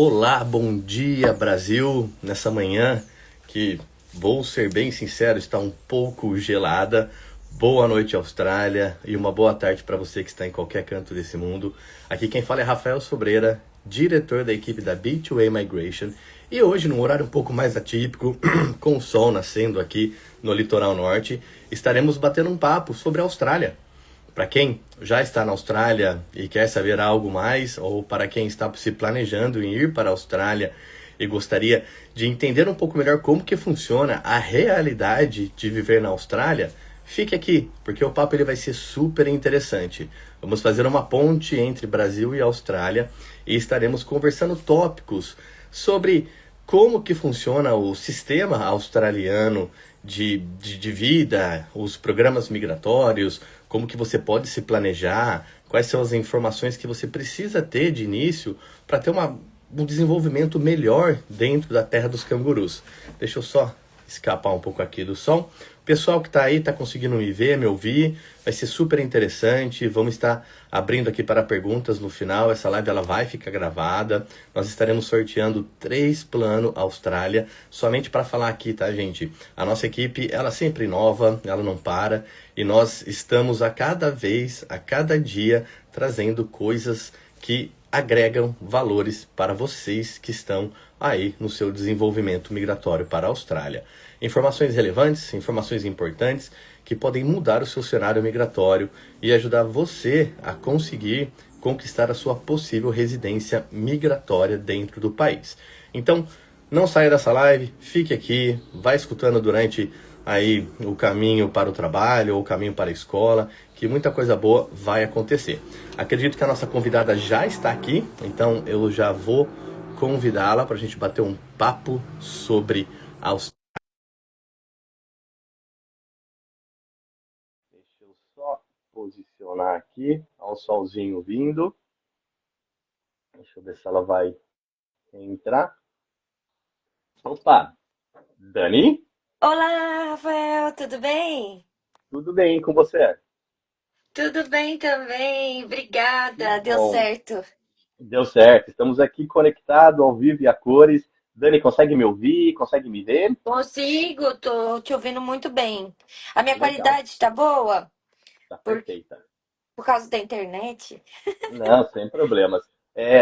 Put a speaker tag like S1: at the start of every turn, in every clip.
S1: Olá, bom dia Brasil, nessa manhã que, vou ser bem sincero, está um pouco gelada. Boa noite Austrália e uma boa tarde para você que está em qualquer canto desse mundo. Aqui quem fala é Rafael Sobreira, diretor da equipe da B2A Migration, e hoje num horário um pouco mais atípico, com o sol nascendo aqui no litoral norte, estaremos batendo um papo sobre a Austrália. Para quem já está na Austrália e quer saber algo mais, ou para quem está se planejando em ir para a Austrália e gostaria de entender um pouco melhor como que funciona a realidade de viver na Austrália, fique aqui, porque o papo ele vai ser super interessante. Vamos fazer uma ponte entre Brasil e Austrália e estaremos conversando tópicos sobre como que funciona o sistema australiano de vida, os programas migratórios, como que você pode se planejar, quais são as informações que você precisa ter de início para ter um desenvolvimento melhor dentro da terra dos cangurus. Deixa eu só escapar um pouco aqui do som. O pessoal que está aí está conseguindo me ver, me ouvir, vai ser super interessante. Vamos estar abrindo aqui para perguntas no final. Essa live ela vai ficar gravada. Nós estaremos sorteando 3 planos Austrália, somente para falar aqui, tá, gente? A nossa equipe, ela sempre inova, ela não para, e nós estamos a cada vez, a cada dia, trazendo coisas que agregam valores para vocês que estão aí no seu desenvolvimento migratório para a Austrália. Informações relevantes, informações importantes que podem mudar o seu cenário migratório e ajudar você a conseguir conquistar a sua possível residência migratória dentro do país. Então, não saia dessa live, fique aqui, vai escutando durante aí o caminho para o trabalho ou o caminho para a escola, que muita coisa boa vai acontecer. Acredito que a nossa convidada já está aqui, então eu já vou convidá-la para a gente bater um papo sobre Austrália. Deixa eu só posicionar aqui, ao solzinho vindo. Deixa eu ver se ela vai entrar. Opa, Dani,
S2: Olá, Rafael, tudo bem?
S1: tudo bem com você?
S2: Tudo bem também,
S1: Que
S2: obrigada, deu
S1: bom.
S2: certo.
S1: Deu certo, estamos aqui conectados ao vivo e a cores. Dani, consegue me ouvir? Consegue me ver?
S2: Consigo, tô te ouvindo muito bem. A minha
S1: Legal,
S2: qualidade tá boa
S1: tá
S2: por,
S1: perfeita.
S2: por causa da internet?
S1: Não, sem problemas.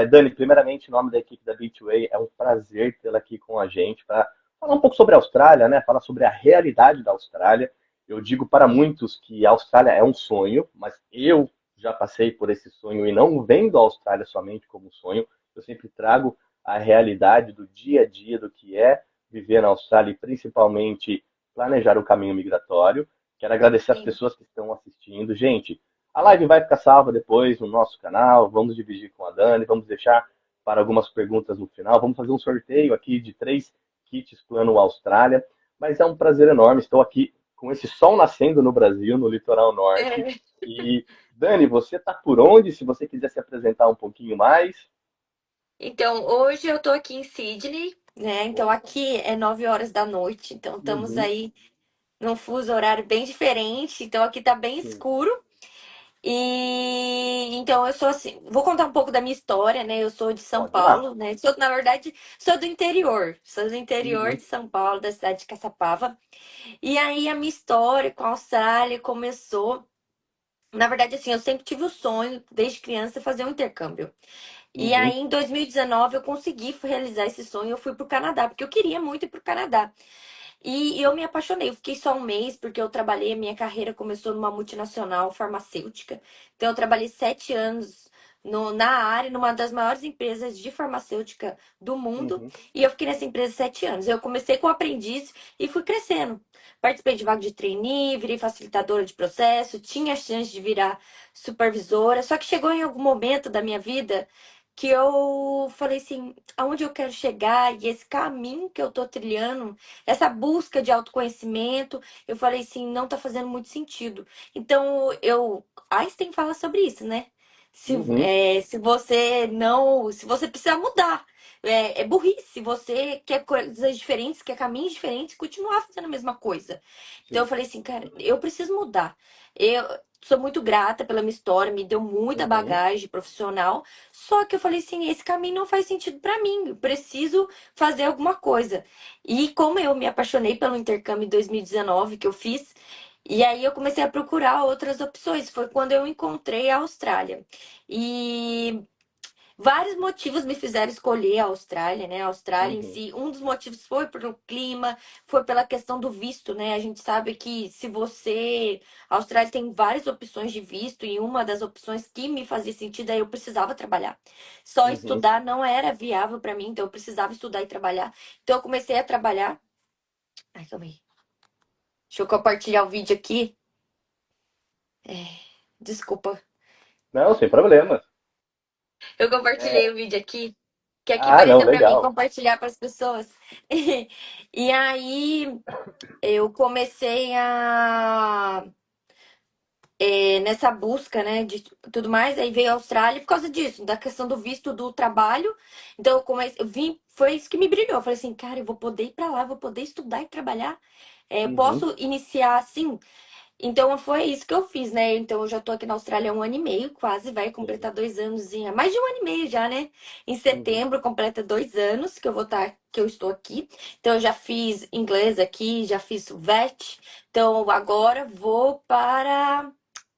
S1: Dani, primeiramente, em nome da equipe da B2A, é um prazer tê-la aqui com a gente para falar um pouco sobre a Austrália, né? Falar sobre a realidade da Austrália. Eu digo para muitos que a Austrália é um sonho, mas eu já passei por esse sonho e não vendo a Austrália somente como um sonho. Eu sempre trago a realidade do dia a dia do que é viver na Austrália e principalmente planejar o caminho migratório. Quero agradecer as
S2: Sim.
S1: pessoas que estão assistindo. Gente, a live vai ficar salva depois no nosso canal. Vamos dividir com a Dani. Vamos deixar para algumas perguntas no final. Vamos fazer um sorteio aqui de 3 kits Plano Austrália. Mas é um prazer enorme. Estou aqui com esse sol nascendo no Brasil, no litoral norte.
S2: É.
S1: E, Dani, você está por onde? Se você quiser se apresentar um pouquinho mais.
S2: Então, hoje eu tô aqui em Sydney, né? Então,
S1: Opa.
S2: aqui é 9 horas da noite, então estamos
S1: Uhum,
S2: aí num fuso horário bem diferente, então aqui tá bem
S1: sim.
S2: escuro. E então eu sou assim, vou contar um pouco da minha história, né? Eu sou de São
S1: Pode ir lá.
S2: Paulo, né? Sou, na verdade, sou do interior. Sou do interior
S1: Uhum,
S2: de São Paulo, da cidade de Caçapava. E aí a minha história com a Austrália começou. Na verdade, assim, eu sempre tive o sonho, desde criança, de fazer um intercâmbio. E
S1: uhum,
S2: aí, em 2019, eu consegui realizar esse sonho. Eu fui pro Canadá, porque eu queria muito ir pro Canadá. E eu me apaixonei. Eu fiquei só um mês porque eu trabalhei. Minha carreira começou numa multinacional farmacêutica. Então, eu trabalhei 7 anos na área, numa das maiores empresas de farmacêutica do mundo.
S1: uhum,
S2: E eu fiquei nessa empresa 7 anos. Eu comecei como aprendiz e fui crescendo. Participei de vaga de trainee, virei facilitadora de processo, tinha a chance de virar supervisora. Só que chegou em algum momento da minha vida que eu falei assim, aonde eu quero chegar e esse caminho que eu tô trilhando, essa busca de autoconhecimento, eu falei assim, não tá fazendo muito sentido. Então, Einstein fala sobre isso, né?
S1: uhum,
S2: Se você não, se você precisa mudar, é burrice. Se você quer coisas diferentes, quer caminhos diferentes, continuar fazendo a mesma coisa. Então, eu
S1: sim.
S2: falei assim, cara, eu preciso mudar. Eu, sou muito grata pela minha história, me deu muita
S1: Uhum.
S2: bagagem profissional. Só que eu falei assim, esse caminho não faz sentido pra mim. Eu preciso fazer alguma coisa. E como eu me apaixonei pelo intercâmbio em 2019 que eu fiz, e aí eu comecei a procurar outras opções. Foi quando eu encontrei a Austrália. E vários motivos me fizeram escolher a Austrália, né? A Austrália em
S1: Uhum.
S2: si. Um dos motivos foi pelo clima, foi pela questão do visto, né? A gente sabe que se você. A Austrália tem várias opções de visto, e uma das opções que me fazia sentido é eu precisava trabalhar. Só
S1: Uhum.
S2: estudar não era viável para mim, então eu precisava estudar e trabalhar. Então eu comecei a trabalhar. Ai, calma aí. Deixa eu compartilhar o vídeo aqui. Desculpa.
S1: Não, sem problema.
S2: Eu compartilhei
S1: É,
S2: o vídeo aqui, que aqui
S1: ah, não,
S2: apareceu para mim
S1: legal.
S2: compartilhar para as pessoas. E aí eu comecei nessa busca, né, de tudo mais, aí veio a Austrália por causa disso, da questão do visto do trabalho. Então eu comecei, eu vim, foi isso que me brilhou. Eu falei assim, cara, eu vou poder ir para lá, eu vou poder estudar e trabalhar. Eu
S1: Uhum.
S2: posso iniciar assim. Então foi isso que eu fiz, né? Então eu já tô aqui na Austrália há um ano e meio, quase vai
S1: Sim.
S2: completar 2 anos, mais de um ano e meio já, né? Em
S1: Uhum.
S2: setembro completa 2 anos que eu vou estar, que eu estou aqui. Então eu já fiz inglês aqui, já fiz o VET. Então agora vou para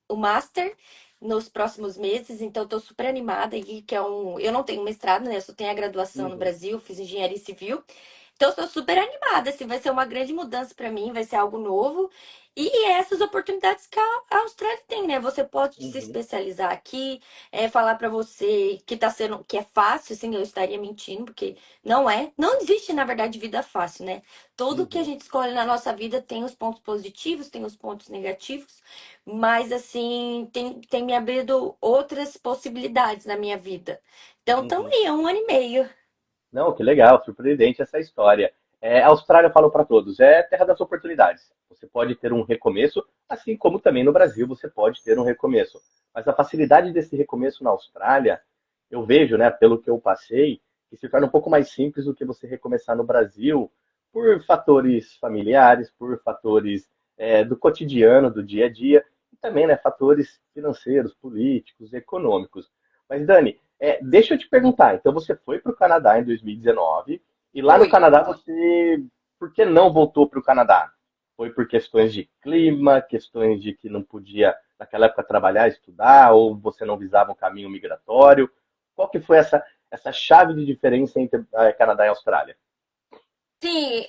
S2: o Master nos próximos meses, então eu tô super animada e que é um, eu não tenho mestrado, né? Eu só tenho a graduação no
S1: Uhum.
S2: Brasil, fiz engenharia civil. Então, eu tô super animada, assim, vai ser uma grande mudança para mim, vai ser algo novo. E essas oportunidades que a Austrália tem, né? Você pode se
S1: Uhum.
S2: especializar aqui, falar para você que tá sendo, que é fácil, assim, eu estaria mentindo, porque não é. Não existe, na verdade, vida fácil, né? Tudo que a
S1: Uhum.
S2: gente escolhe na nossa vida tem os pontos positivos, tem os pontos negativos, mas, assim, tem me abrido outras possibilidades na minha vida. Então, estamos
S1: Uhum.
S2: aí, há um ano e meio.
S1: Não, que legal, surpreendente essa história. É, a Austrália, eu falo para todos, é terra das oportunidades. Você pode ter um recomeço, assim como também no Brasil você pode ter um recomeço. Mas a facilidade desse recomeço na Austrália, eu vejo, né, pelo que eu passei, que se torna um pouco mais simples do que você recomeçar no Brasil, por fatores familiares, por fatores do cotidiano, do dia a dia, e também, né, fatores financeiros, políticos, econômicos. Mas, Dani, deixa eu te perguntar. Então, você foi para o Canadá em 2019 e lá no
S2: Fui.
S1: Canadá você, por que não voltou para o Canadá? Foi por questões de clima, questões de que não podia naquela época trabalhar, estudar, ou você não visava um caminho migratório? Qual que foi essa chave de diferença entre Canadá e Austrália?
S2: Sim,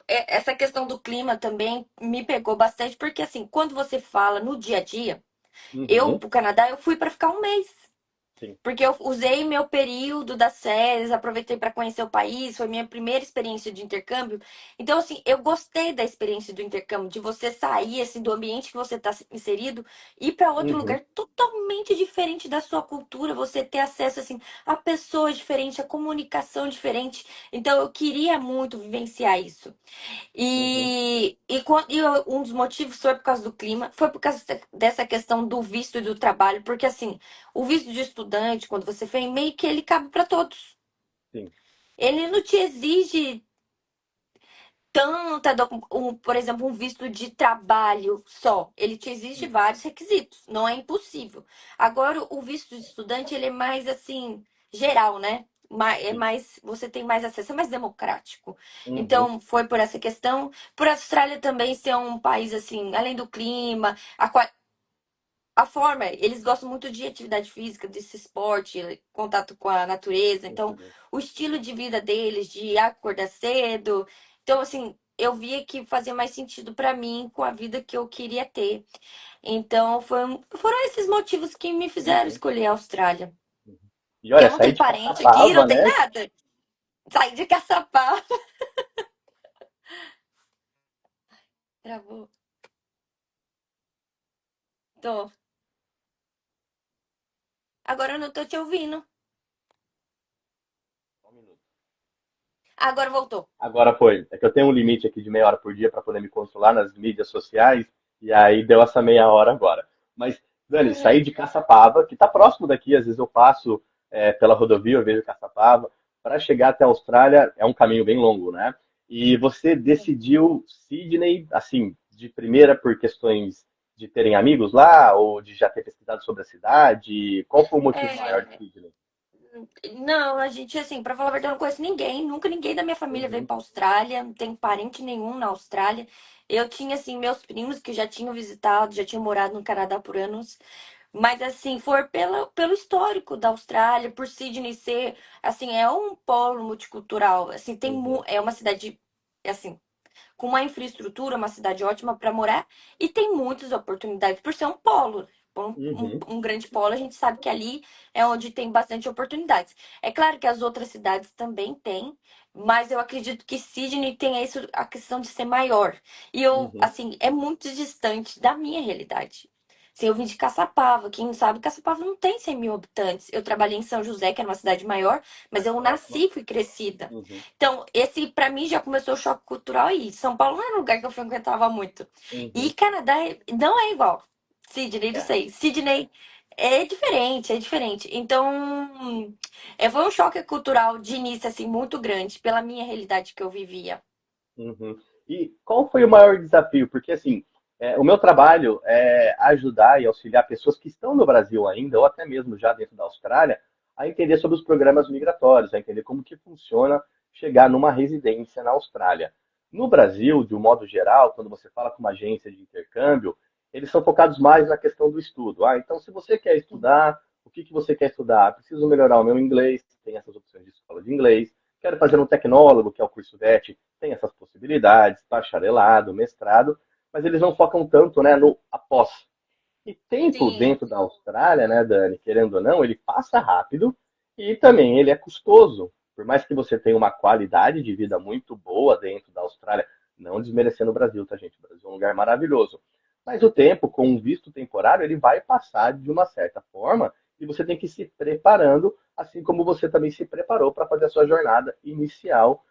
S2: essa questão do clima também me pegou bastante, porque assim, quando você fala no dia a dia, eu
S1: Uhum,
S2: pro Canadá eu fui para ficar um mês.
S1: sim.
S2: Porque eu usei meu período das férias, aproveitei para conhecer o país, foi minha primeira experiência de intercâmbio. Então, assim, eu gostei da experiência do intercâmbio, de você sair assim, do ambiente que você está inserido, ir para outro
S1: Uhum,
S2: lugar totalmente diferente da sua cultura, você ter acesso assim a pessoas diferentes, a comunicação diferente. Então, eu queria muito vivenciar isso.
S1: uhum,
S2: Um dos motivos foi por causa do clima, foi por causa dessa questão do visto e do trabalho, porque assim, o visto de estudante, quando você vem, meio que ele cabe para todos.
S1: sim.
S2: Ele não te exige por exemplo, um visto de trabalho só. Ele te exige
S1: Uhum,
S2: vários requisitos, não é impossível. Agora, o visto de estudante, ele é mais assim, geral, né? É
S1: sim.
S2: mais, você tem mais acesso, é mais democrático.
S1: Uhum,
S2: Então, foi por essa questão. Por a Austrália também ser um país assim, além do clima, a forma, eles gostam muito de atividade física, desse esporte, contato com a natureza. Então,
S1: uhum,
S2: o estilo de vida deles, de acordar cedo. Então, assim, eu via que fazia mais sentido pra mim com a vida que eu queria ter. Então, foram esses motivos que me fizeram
S1: uhum.
S2: escolher a Austrália.
S1: E
S2: Que eu
S1: olha,
S2: não
S1: sair
S2: tenho
S1: de
S2: parente aqui, não
S1: Caçapava,
S2: tem
S1: né?
S2: nada. Saí de Caçapá. Travou. Tô. Agora eu não tô te ouvindo.
S1: Só um minuto.
S2: Agora voltou.
S1: Agora foi. É que eu tenho um limite aqui de meia hora por dia para poder me controlar nas mídias sociais, e aí deu essa meia hora agora. Mas, Dani, saí
S2: Uhum.
S1: de Caçapava, que está próximo daqui, às vezes eu passo pela rodovia, eu vejo Caçapava, para chegar até a Austrália é um caminho bem longo, né? E você decidiu Sydney, assim, de primeira por questões de terem amigos lá, ou de já ter pesquisado sobre a cidade? Qual foi o motivo maior de
S2: É,
S1: Sydney?
S2: não, a gente, assim, pra falar a verdade, eu não conheço ninguém. Nunca ninguém da minha família veio
S1: Uhum,
S2: pra Austrália. Não tenho parente nenhum na Austrália. Eu tinha, assim, meus primos que já tinham visitado, já tinham morado no Canadá por anos. Mas, assim, foi pelo histórico da Austrália, por Sydney ser, assim, é um polo multicultural. Assim,
S1: uhum,
S2: é uma cidade, assim, com uma infraestrutura, uma cidade ótima para morar e tem muitas oportunidades por ser um polo.
S1: uhum,
S2: Um grande polo, a gente sabe que ali é onde tem bastante oportunidades. É claro que as outras cidades também têm, mas eu acredito que Sydney tem isso, a questão de ser maior. E eu,
S1: uhum,
S2: assim, é muito distante da minha realidade. Assim, eu vim de Caçapava. Quem não sabe, Caçapava não tem 100 mil habitantes. Eu trabalhei em São José, que era uma cidade maior, mas
S1: mais
S2: eu
S1: próximo.
S2: nasci e fui crescida.
S1: Uhum,
S2: Então, esse para mim já começou o choque cultural aí. São Paulo não era um lugar que eu frequentava muito. E
S1: uhum,
S2: Canadá não é igual. Sydney, não
S1: é.
S2: sei. Sydney é diferente, é diferente. Então, foi um choque cultural de início, assim, muito grande pela minha realidade que eu vivia.
S1: Uhum. E qual foi o maior desafio? Porque, assim, o meu trabalho é ajudar e auxiliar pessoas que estão no Brasil ainda, ou até mesmo já dentro da Austrália, a entender sobre os programas migratórios, a entender como que funciona chegar numa residência na Austrália. No Brasil, de um modo geral, quando você fala com uma agência de intercâmbio, eles são focados mais na questão do estudo. Ah, então, se você quer estudar, o que que você quer estudar? Ah, preciso melhorar o meu inglês, tem essas opções de escola de inglês. Quero fazer um tecnólogo, que é o curso VET, tem essas possibilidades, bacharelado, mestrado, mas eles não focam tanto, né, no após. E tempo
S2: Sim,
S1: dentro da Austrália, né, Dani, querendo ou não, ele passa rápido e também ele é custoso. Por mais que você tenha uma qualidade de vida muito boa dentro da Austrália, não desmerecendo o Brasil, tá, gente? O Brasil é um lugar maravilhoso. Mas o tempo, com um visto temporário, ele vai passar de uma certa forma e você tem que ir se preparando, assim como você também se preparou para fazer a sua jornada inicial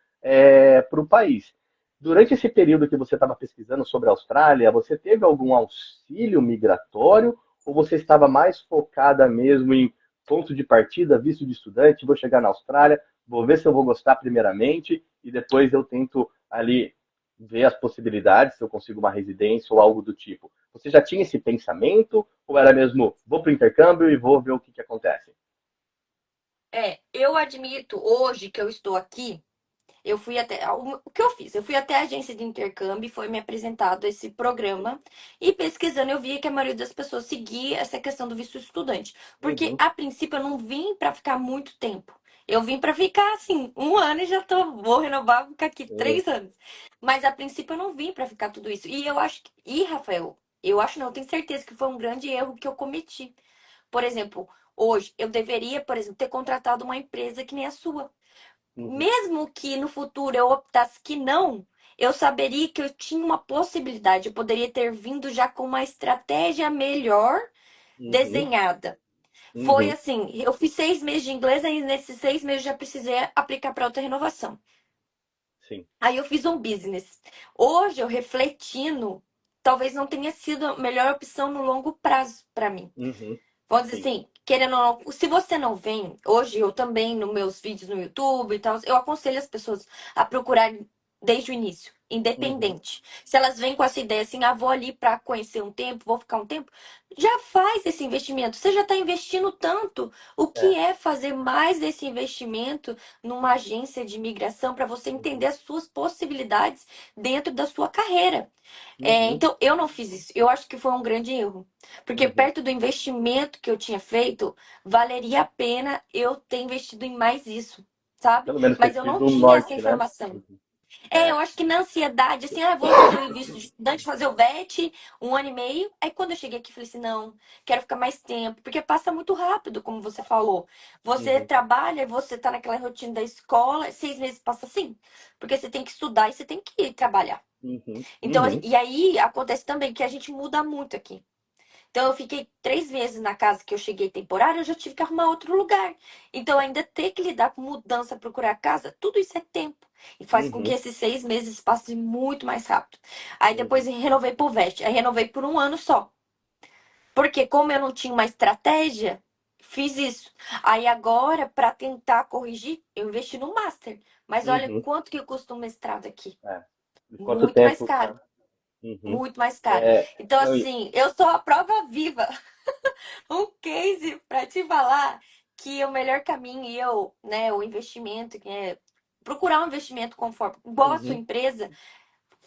S1: para o país. Durante esse período que você estava pesquisando sobre a Austrália, você teve algum auxílio migratório ou você estava mais focada mesmo em ponto de partida, visto de estudante, vou chegar na Austrália, vou ver se eu vou gostar primeiramente e depois eu tento ali ver as possibilidades, se eu consigo uma residência ou algo do tipo. Você já tinha esse pensamento ou era mesmo vou para o intercâmbio e vou ver o que acontece?
S2: eu admito hoje que eu estou aqui. Eu fui até. O que eu fiz? Eu fui até a agência de intercâmbio e foi me apresentado esse programa. E pesquisando, eu via que a maioria das pessoas seguia essa questão do visto estudante. Porque,
S1: Uhum,
S2: a princípio, eu não vim para ficar muito tempo. Eu vim para ficar, assim, um ano e já tô. Vou renovar, vou ficar aqui
S1: uhum,
S2: 3 anos. Mas, a princípio, eu não vim para ficar tudo isso. E eu acho que. E, Rafael, eu acho não, eu tenho certeza que foi um grande erro que eu cometi. Por exemplo, hoje, eu deveria, por exemplo, ter contratado uma empresa que nem a sua.
S1: uhum,
S2: Mesmo que no futuro eu optasse que não, eu saberia que eu tinha uma possibilidade. Eu poderia ter vindo já com uma estratégia melhor
S1: uhum,
S2: desenhada. Foi
S1: uhum,
S2: assim, eu fiz 6 meses de inglês, aí nesses 6 meses já precisei aplicar para outra renovação.
S1: sim.
S2: Aí eu fiz um business. Hoje, eu refletindo, talvez não tenha sido a melhor opção no longo prazo para mim.
S1: Uhum,
S2: Vamos dizer
S1: sim.
S2: assim, querendo ou não, se você não vem, hoje eu também, nos meus vídeos no YouTube e tal, eu aconselho as pessoas a procurarem desde o início,
S1: Uhum,
S2: independente. Se elas vêm com essa ideia assim, ah, vou ali para conhecer um tempo, vou ficar um tempo, já faz esse investimento. Você já está investindo tanto. O que
S1: é.
S2: é fazer mais desse investimento numa agência de imigração para você entender
S1: Uhum,
S2: as suas possibilidades dentro da sua carreira?
S1: uhum,
S2: Então, eu não fiz isso. Eu acho que foi um grande erro. Porque
S1: uhum.
S2: perto do investimento que eu tinha feito, valeria a pena eu ter investido em mais isso, sabe?
S1: Pelo menos ter
S2: Mas eu não
S1: tido um
S2: tinha essa
S1: norte, né?
S2: informação.
S1: Uhum.
S2: Eu
S1: É.
S2: acho que na ansiedade, assim, vou fazer o visto de estudante, fazer o VET, um ano e meio. Aí quando eu cheguei aqui, falei assim, não, quero ficar mais tempo, porque passa muito rápido, como você falou. Você
S1: Uhum,
S2: trabalha, você tá naquela rotina da escola, 6 meses passa assim, porque você tem que estudar e você tem que trabalhar.
S1: uhum,
S2: Então,
S1: uhum,
S2: e aí acontece também que a gente muda muito aqui. Então, eu fiquei 3 meses na casa que eu cheguei temporária, eu já tive que arrumar outro lugar. Então, ainda ter que lidar com mudança, procurar casa, tudo isso é tempo. E faz com que
S1: uhum,
S2: esses 6 meses passem muito mais rápido. Aí depois
S1: uhum,
S2: renovei por Veste. Aí renovei por um ano só. Porque como eu não tinha uma estratégia, fiz isso. Aí agora, para tentar corrigir, eu investi no Master. Mas olha
S1: uhum.
S2: quanto que custa um mestrado aqui.
S1: É. E quanto
S2: Muito mais
S1: tempo,
S2: caro.
S1: né? Uhum.
S2: Muito mais caro.
S1: É,
S2: Então,
S1: não,
S2: assim, eu sou a prova viva, um case para te falar que o melhor caminho e eu, né, o investimento, que é procurar um investimento conforme, igual a sua
S1: uhum,
S2: empresa,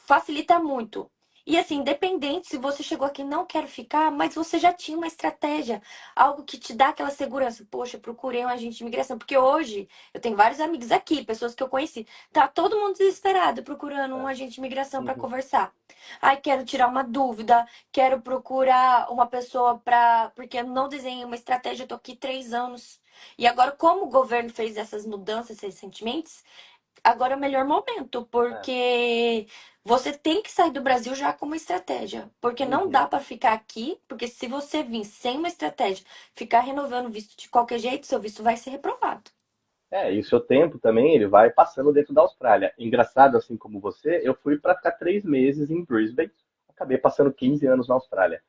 S2: facilita muito. E assim, independente se você chegou aqui e não quer ficar, mas você já tinha uma estratégia, algo que te dá aquela segurança. Poxa, procurei um agente de imigração, porque hoje eu tenho vários amigos aqui, pessoas que eu conheci. Tá todo mundo desesperado procurando um
S1: é,
S2: agente de imigração para
S1: uhum,
S2: conversar. Ai, quero tirar uma dúvida, quero procurar uma pessoa para, porque eu não desenhei uma estratégia, eu tô aqui 3 anos. E agora, como o governo fez essas mudanças recentemente, agora é o melhor momento,
S1: é,
S2: porque você tem que sair do Brasil já com uma estratégia. Porque não
S1: uhum.
S2: dá para ficar aqui, porque se você vir sem uma estratégia, ficar renovando o visto de qualquer jeito, seu visto vai ser reprovado.
S1: É, e o seu tempo também, ele vai passando dentro da Austrália. Engraçado, assim como você, eu fui para ficar 3 meses em Brisbane, acabei passando 15 anos na Austrália.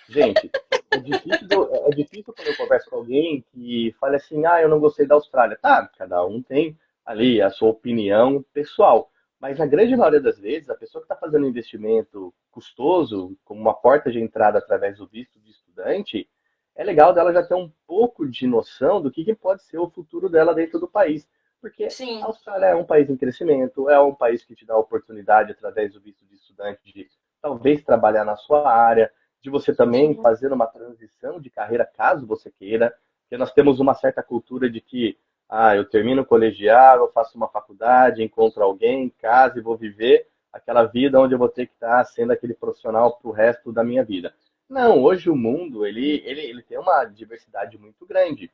S1: Gente, é difícil quando eu converso com alguém que fala assim, ah, eu não gostei da Austrália. Tá, cada um tem ali a sua opinião pessoal. Mas na grande maioria das vezes, a pessoa que está fazendo um investimento custoso, como uma porta de entrada através do visto de estudante, é legal dela já ter um pouco de noção do que pode ser o futuro dela dentro do país. Porque a
S2: Sim.
S1: Austrália é um país em crescimento, é um país que te dá a oportunidade, através do visto de estudante, de talvez trabalhar na sua área, de você também
S2: Sim.
S1: fazer uma transição de carreira, caso você queira, porque nós temos uma certa cultura de que, ah, eu termino o colegial, eu faço uma faculdade, encontro alguém, caso e vou viver aquela vida onde eu vou ter que estar sendo aquele profissional para o resto da minha vida. Não, hoje o mundo, ele tem uma diversidade muito grande.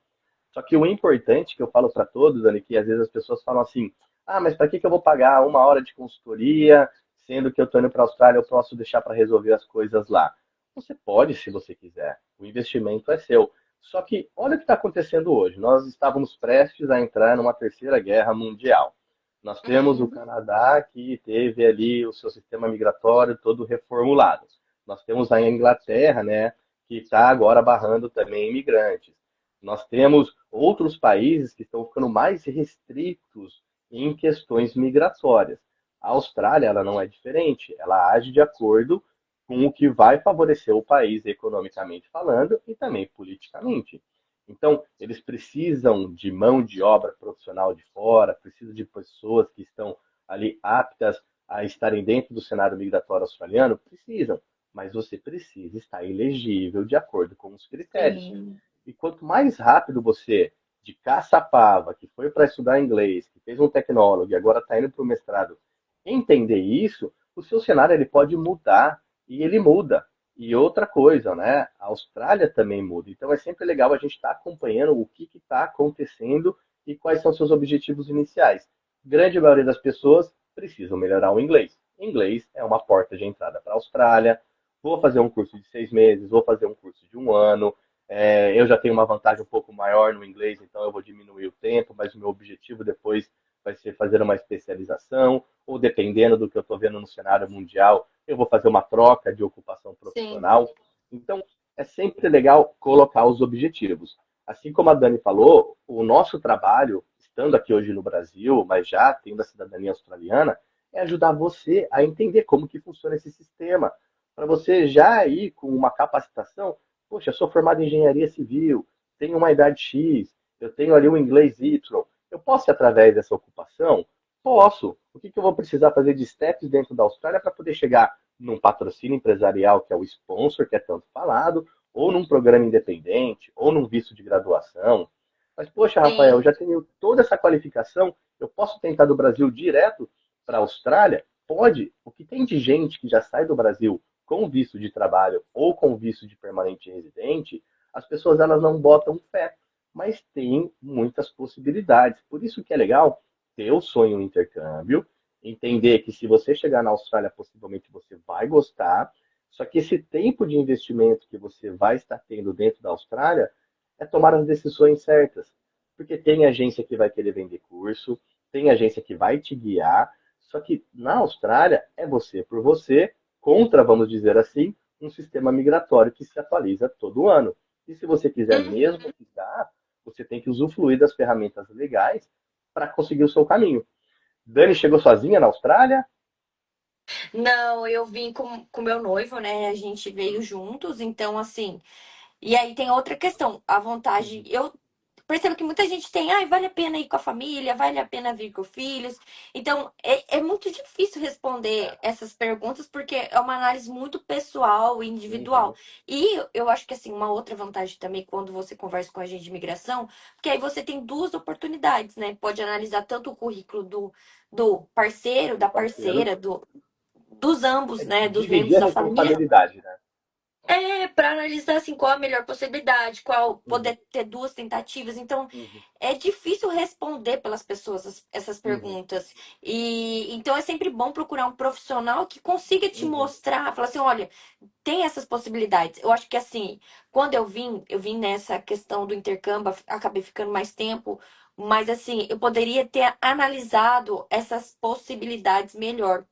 S1: Só que o importante que eu falo para todos, Dani, que às vezes as pessoas falam assim, ah, mas para que eu vou pagar 1 hora de consultoria, sendo que eu estou indo para a Austrália, eu posso deixar para resolver as coisas lá. Você pode, se você quiser. O investimento é seu. Só que olha o que está acontecendo hoje. Nós estávamos prestes a entrar numa terceira guerra mundial. Nós temos o
S2: Uhum.
S1: Canadá, que teve ali o seu sistema migratório todo reformulado. Nós temos a Inglaterra, né, que está agora barrando também imigrantes. Nós temos outros países que estão ficando mais restritos em questões migratórias. A Austrália, ela não é diferente, ela age de acordo com o que vai favorecer o país economicamente falando e também politicamente. Então, eles precisam de mão de obra profissional de fora, precisam de pessoas que estão ali aptas a estarem dentro do cenário migratório australiano, precisam, mas você precisa estar elegível de acordo com os critérios.
S2: Sim.
S1: E quanto mais rápido você, de caçapava, que foi para estudar inglês, que fez um tecnólogo e agora está indo para o mestrado, entender isso, o seu cenário ele pode mudar e ele muda. E outra coisa, né? A Austrália também muda. Então é sempre legal a gente estar acompanhando o que está acontecendo e quais são seus objetivos iniciais. Grande maioria das pessoas precisam melhorar o inglês. Inglês é uma porta de entrada para a Austrália. Vou fazer um curso de 6 meses, vou fazer um curso de um ano, eu já tenho uma vantagem um pouco maior no inglês, então eu vou diminuir o tempo, mas o meu objetivo depois vai ser fazer uma especialização, ou dependendo do que eu estou vendo no cenário mundial, eu vou fazer uma troca de ocupação
S2: Sim.
S1: profissional. Então, é sempre legal colocar os objetivos. Assim como a Dani falou, o nosso trabalho, estando aqui hoje no Brasil, mas já tendo a cidadania australiana, é ajudar você a entender como que funciona esse sistema, para você já ir com uma capacitação. Poxa, eu sou formado em engenharia civil, tenho uma idade X, eu tenho ali um inglês Y. Eu posso ir através dessa ocupação? Posso. O que eu vou precisar fazer de steps dentro da Austrália para poder chegar num patrocínio empresarial, que é o sponsor, que é tanto falado, ou num programa independente, ou num visto de graduação? Mas, poxa, Rafael, eu
S2: Sim.
S1: já tenho toda essa qualificação, eu posso tentar do Brasil direto para a Austrália? Pode. O que tem de gente que já sai do Brasil com visto de trabalho ou com visto de permanente residente, as pessoas elas não botam fé, mas tem muitas possibilidades. Por isso que é legal ter o sonho no intercâmbio, entender que se você chegar na Austrália, possivelmente você vai gostar, só que esse tempo de investimento que você vai estar tendo dentro da Austrália é tomar as decisões certas. Porque tem agência que vai querer vender curso, tem agência que vai te guiar, só que na Austrália é você por você, contra, vamos dizer assim, um sistema migratório que se atualiza todo ano. E se você quiser mesmo
S2: Uhum.
S1: ficar, você tem que usufruir das ferramentas legais para conseguir o seu caminho. Dani chegou sozinha na Austrália?
S2: Não, eu vim com meu noivo, né? A gente veio juntos, então assim. E aí tem outra questão, a vontade.
S3: Uhum.
S2: Eu percebo que muita gente tem, ai, vale a pena ir com a família, vale a pena vir com filhos. Então, é muito difícil responder
S3: É.
S2: essas perguntas porque é uma análise muito pessoal e individual.
S3: Uhum.
S2: E eu acho que, assim, uma outra vantagem também quando você conversa com a agente de imigração, porque aí você tem duas oportunidades, né? Pode analisar tanto o currículo do parceiro, da
S3: Parceiro,
S2: parceira, dos ambos,
S3: é
S2: né? Dos
S3: dividir
S2: membros
S3: a
S2: da família.
S3: responsabilidade, né?
S2: Para analisar assim qual a melhor possibilidade, qual
S3: Uhum.
S2: poder ter duas tentativas. Então,
S3: Uhum.
S2: é difícil responder pelas pessoas essas
S3: Uhum.
S2: perguntas. E então é sempre bom procurar um profissional que consiga te
S3: Uhum.
S2: mostrar, falar assim, olha, tem essas possibilidades. Eu acho que assim, quando eu vim nessa questão do intercâmbio, acabei ficando mais tempo, mas assim, eu poderia ter analisado essas possibilidades melhor.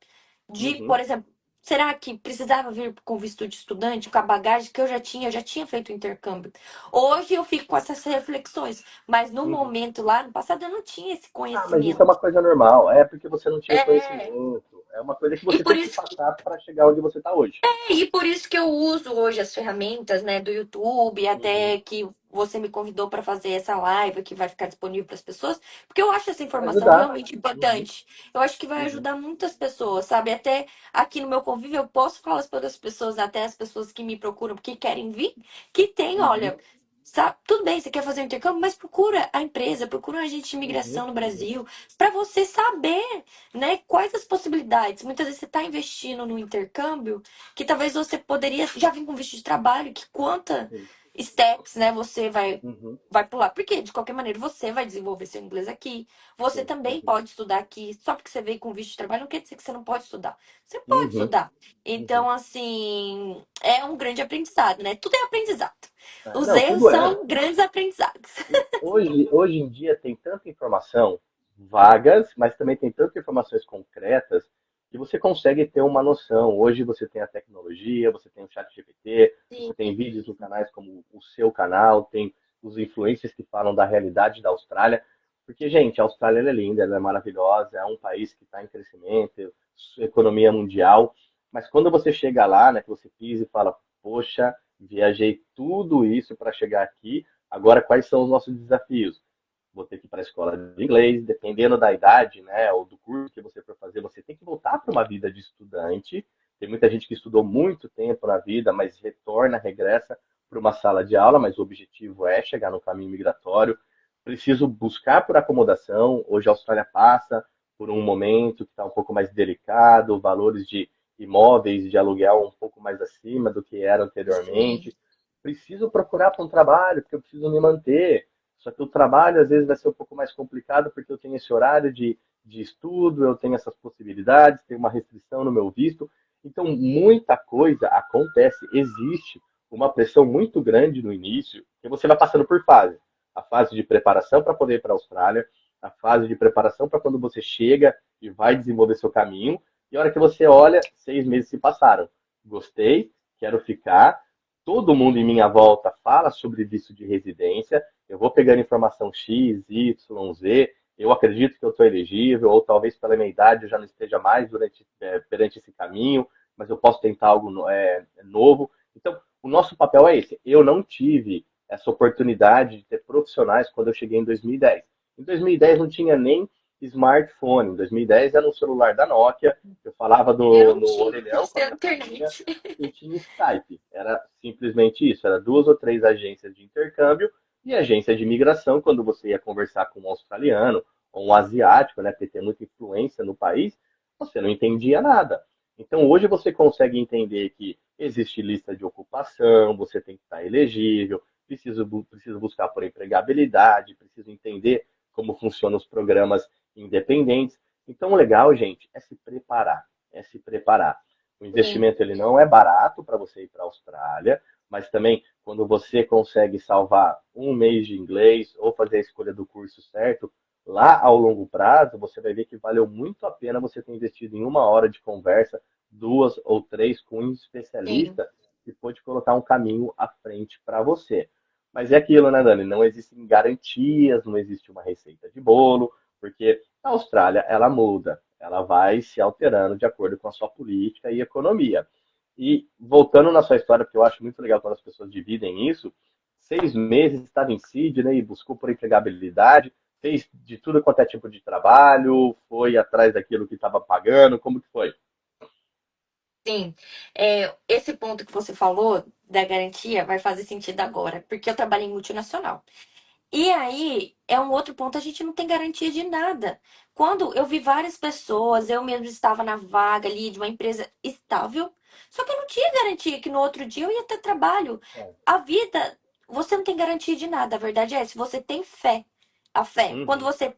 S2: De,
S3: Uhum.
S2: por exemplo, será que precisava vir com visto de estudante, com a bagagem que eu já tinha feito o intercâmbio. Hoje eu fico com essas reflexões, mas no
S3: Uhum.
S2: momento lá, no passado, eu não tinha esse
S3: Ah, mas isso é
S2: conhecimento.
S3: uma coisa normal. É porque você não tinha
S2: É,
S3: conhecimento. É uma coisa que
S2: e
S3: você
S2: por
S3: teve que
S2: isso
S3: passar para chegar onde você está hoje.
S2: E por isso que eu uso hoje as ferramentas, né, do YouTube,
S3: Uhum.
S2: até que você me convidou para fazer essa live que vai ficar disponível para as pessoas, porque eu acho essa
S3: Para
S2: informação
S3: ajudar.
S2: realmente
S3: Uhum.
S2: importante. Eu acho que vai
S3: Uhum.
S2: ajudar muitas pessoas, sabe? Até aqui no meu convívio eu posso falar para as pessoas, até as pessoas que me procuram, que querem vir, que tem,
S3: Uhum.
S2: olha, sabe, tudo bem, você quer fazer um intercâmbio, mas procura a empresa, procura um agente de
S3: Uhum.
S2: imigração no
S3: Uhum.
S2: Brasil, para você saber, né, quais as possibilidades. Muitas vezes você está investindo no intercâmbio que talvez você poderia já vir com visto de trabalho, que quanta
S3: Sim.
S2: steps, né, você
S3: Uhum.
S2: vai pular. Porque, de qualquer maneira, você vai desenvolver seu inglês aqui. Você
S3: Sim.
S2: também
S3: Uhum.
S2: pode estudar aqui. Só porque você veio com visto de trabalho não quer dizer que você não pode estudar. Você pode
S3: Uhum.
S2: estudar.
S3: Uhum.
S2: Então, assim, é um grande aprendizado, né? Tudo é aprendizado.
S3: É,
S2: Os
S3: não,
S2: erros
S3: tudo é.
S2: são grandes aprendizados.
S3: Hoje em dia tem tanta informação vagas, mas também tem tantas informações concretas que você consegue ter uma noção. Hoje você tem a tecnologia, você tem o chat GPT, você
S2: Sim,
S3: tem vídeos no canais como o seu canal, tem os influencers que falam da realidade da Austrália. Porque, gente, a Austrália ela é linda, ela é maravilhosa, é um país que está em crescimento, sua economia mundial. Mas quando você chega lá, né, que você pisa e fala, poxa, viajei tudo isso para chegar aqui. Agora, quais são os nossos desafios? Vou ter que ir para a escola de inglês, dependendo da idade, né, ou do curso que você for fazer, você tem que voltar para uma vida de estudante. Tem muita gente que estudou muito tempo na vida, mas retorna, regressa para uma sala de aula, mas o objetivo é chegar no caminho migratório. Preciso buscar por acomodação. Hoje a Austrália passa por um momento que está um pouco mais delicado, valores de imóveis de aluguel um pouco mais acima do que era
S2: sim,
S3: anteriormente. Preciso procurar para um trabalho, porque eu preciso me manter. Só que o trabalho às vezes vai ser um pouco mais complicado, porque eu tenho esse horário de estudo, eu tenho essas possibilidades, tenho uma restrição no meu visto. Então, muita coisa acontece, existe uma pressão muito grande no início, que você vai passando por fase. A fase de preparação para poder ir para a Austrália, a fase de preparação para quando você chega e vai desenvolver seu caminho, e a hora que você olha, 6 meses se passaram. Gostei, quero ficar, todo mundo em minha volta fala sobre visto de residência, eu vou pegando informação X, Y, Z, eu acredito que eu estou elegível, ou talvez pela minha idade eu já não esteja mais perante esse caminho, mas eu posso tentar algo novo. Então, o nosso papel é esse. Eu não tive essa oportunidade de ter profissionais quando eu cheguei em 2010. Em 2010 não tinha nem smartphone, em 2010 era um celular da Nokia, eu falava
S2: eu não
S3: no
S2: tinha
S3: orelhão com
S2: acesso
S3: a
S2: à
S3: minha família,
S2: internet.
S3: e tinha Skype. Era simplesmente isso. Era 2 ou 3 agências de intercâmbio e agência de imigração quando você ia conversar com um australiano ou um asiático, né, porque tem muita influência no país, você não entendia nada. Então hoje você consegue entender que existe lista de ocupação, você tem que estar elegível, preciso buscar por empregabilidade, preciso entender como funcionam os programas independentes. Então o legal, gente, é se preparar, é se preparar. O
S2: Sim,
S3: investimento ele não é barato para você ir para a Austrália, mas também quando você consegue salvar um mês de inglês ou fazer a escolha do curso certo, lá ao longo prazo você vai ver que valeu muito a pena você ter investido em 1 hora de conversa, 2 ou 3 com um
S2: sim.
S3: especialista que pode colocar um caminho à frente para você. Mas é aquilo, né, Dani? Não existem garantias, não existe uma receita de bolo, porque a Austrália ela muda, ela vai se alterando de acordo com a sua política e economia. E voltando na sua história, porque eu acho muito legal quando as pessoas dividem isso, 6 meses estava em Sydney e buscou por empregabilidade, fez de tudo quanto é tipo de trabalho, foi atrás daquilo que estava pagando, como que foi?
S2: Sim, esse ponto que você falou da garantia vai fazer sentido agora, porque eu trabalhei em multinacional. E aí, é um outro ponto, a gente não tem garantia de nada. Quando eu vi várias pessoas, eu mesmo estava na vaga ali de uma empresa estável, só que eu não tinha garantia que no outro dia eu ia ter trabalho. A vida, você não tem garantia de nada. A verdade é, se você tem fé, a fé, quando
S3: Uhum,
S2: você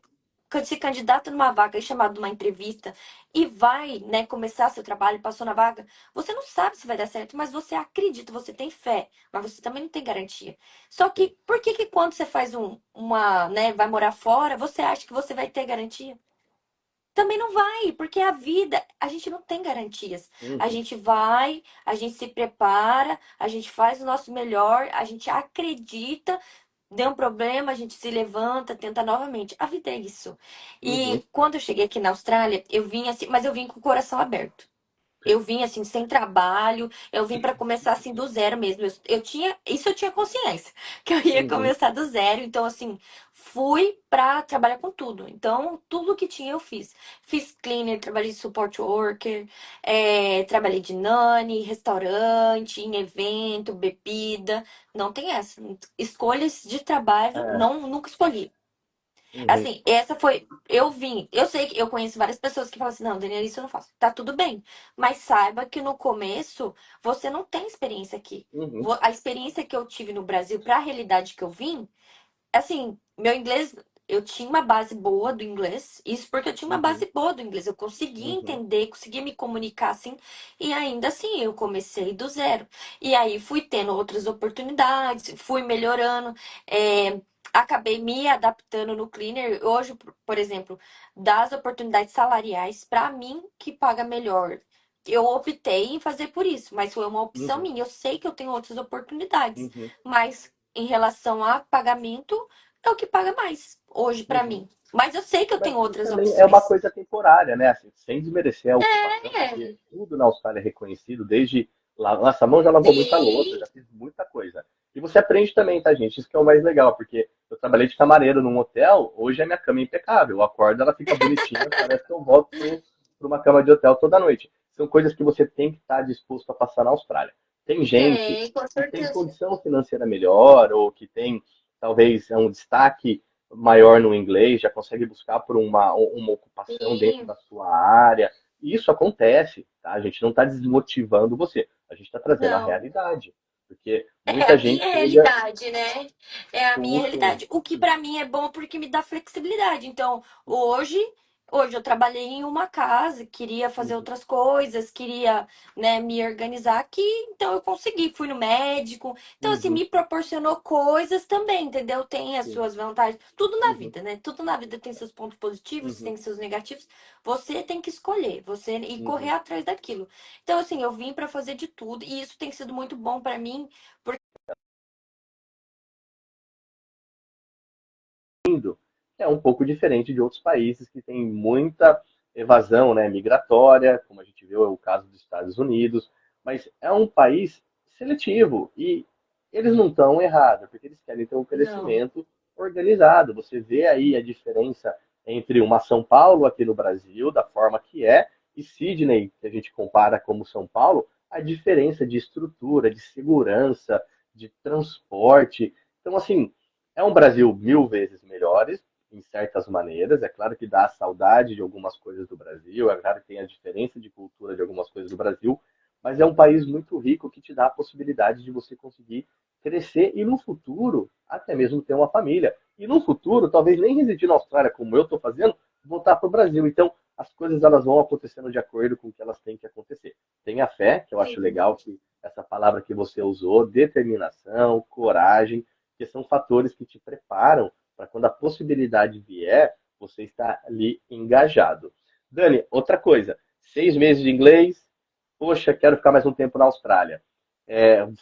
S2: se candidata numa vaga e chamado numa entrevista e vai, né, começar seu trabalho, passou na vaga, você não sabe se vai dar certo, mas você acredita, você tem fé, mas você também não tem garantia. Só que por que que quando você faz uma, né, vai morar fora, você acha que você vai ter garantia? Também não vai, porque a vida, a gente não tem garantias. A
S3: uhum,
S2: gente vai, a gente se prepara, a gente faz o nosso melhor, a gente acredita, deu um problema, a gente se levanta, tenta novamente. A vida é isso.
S3: uhum.
S2: E quando eu cheguei aqui na Austrália, eu vim assim, mas eu vim com o coração aberto. Eu vim assim, sem trabalho, eu vim para começar assim do zero mesmo. Eu tinha consciência, que eu ia
S3: Uhum,
S2: começar do zero. Então, assim, fui para trabalhar com tudo. Então, tudo que tinha eu fiz. Fiz cleaner, trabalhei de support worker, trabalhei de nanny, restaurante, em evento, bebida. Não tem essa. Escolhas de trabalho,
S3: é,
S2: não, nunca escolhi.
S3: uhum,
S2: Assim, essa foi. Eu vim. Eu sei que eu conheço várias pessoas que falam assim: não, Daniela, isso eu não faço. Tá tudo bem. Mas saiba que no começo você não tem experiência aqui.
S3: uhum,
S2: A experiência que eu tive no Brasil para a realidade que eu vim, assim, meu inglês, eu tinha uma base boa do inglês. Isso porque eu tinha uma
S3: uhum,
S2: base boa do inglês. Eu conseguia
S3: uhum,
S2: entender, conseguia me comunicar assim. E ainda assim, eu comecei do zero. E aí fui tendo outras oportunidades, fui melhorando. Acabei me adaptando no cleaner. Hoje, por exemplo, das oportunidades salariais, para mim, que paga melhor. Eu optei em fazer por isso, mas foi uma opção
S3: uhum,
S2: minha. Eu sei que eu tenho outras oportunidades,
S3: uhum,
S2: mas em relação a pagamento, é o que paga mais hoje pra
S3: uhum.
S2: mim. Mas eu sei que eu
S3: Mas
S2: tenho outras
S3: também é uma
S2: opções.
S3: coisa temporária, né? Assim, sem desmerecer a ocupação, porque
S2: É,
S3: tudo na Austrália é reconhecido, desde nossa mão já lavou muita louça,
S2: sim.
S3: já fiz muita coisa. E você aprende também, tá, gente? Isso que é o mais legal, porque eu trabalhei de camareiro num hotel, hoje a minha cama é impecável. Eu acordo, ela fica bonitinha, parece que eu volto para uma cama de hotel toda noite. São coisas que você tem que estar disposto a passar na Austrália. Tem gente
S2: Tem, com
S3: que tem
S2: certeza.
S3: condição financeira melhor, ou que tem talvez um destaque maior no inglês, já consegue buscar por uma ocupação dentro
S2: Sim.
S3: da sua área. E isso acontece, tá? A gente não está desmotivando você, a gente está trazendo a
S2: Não.
S3: realidade. Porque
S2: É
S3: muita
S2: a
S3: gente
S2: minha
S3: chega
S2: realidade, né? É a minha
S3: com.
S2: realidade. O que pra mim é bom porque me dá flexibilidade. Então, hoje eu trabalhei em uma casa, queria fazer
S3: Uhum,
S2: outras coisas, queria, né, me organizar aqui, então eu consegui, fui no médico. Então, assim,
S3: uhum,
S2: me proporcionou coisas também, entendeu? Tem as
S3: sim,
S2: suas vantagens. Tudo na
S3: uhum,
S2: vida, né? Tudo na vida tem seus pontos positivos,
S3: uhum,
S2: tem seus negativos. Você tem que escolher, você e correr
S3: uhum.
S2: atrás daquilo. Então, assim, eu vim pra fazer de tudo e isso tem sido muito bom pra mim.
S3: É um pouco diferente de outros países que têm muita evasão, né, migratória, como a gente viu é o caso dos Estados Unidos, mas é um país seletivo e eles não estão errados, porque eles querem ter um
S2: Não.
S3: crescimento organizado. Você vê aí a diferença entre uma São Paulo aqui no Brasil, da forma que é, e Sydney, que a gente compara como São Paulo, a diferença de estrutura, de segurança, de transporte. Então, assim, é um Brasil 1000 vezes melhores, em certas maneiras. É claro que dá saudade de algumas coisas do Brasil, é claro que tem a diferença de cultura de algumas coisas do Brasil, mas é um país muito rico que te dá a possibilidade de você conseguir crescer e no futuro até mesmo ter uma família. E no futuro, talvez nem residir na Austrália, como eu estou fazendo, voltar para o Brasil. Então, as coisas elas vão acontecendo de acordo com o que elas têm que acontecer. Tenha fé, que eu acho
S2: Sim.
S3: legal que essa palavra que você usou, determinação, coragem, que são fatores que te preparam para quando a possibilidade vier, você está ali engajado. Dani, outra coisa, 6 meses de inglês, poxa, quero ficar mais um tempo na Austrália.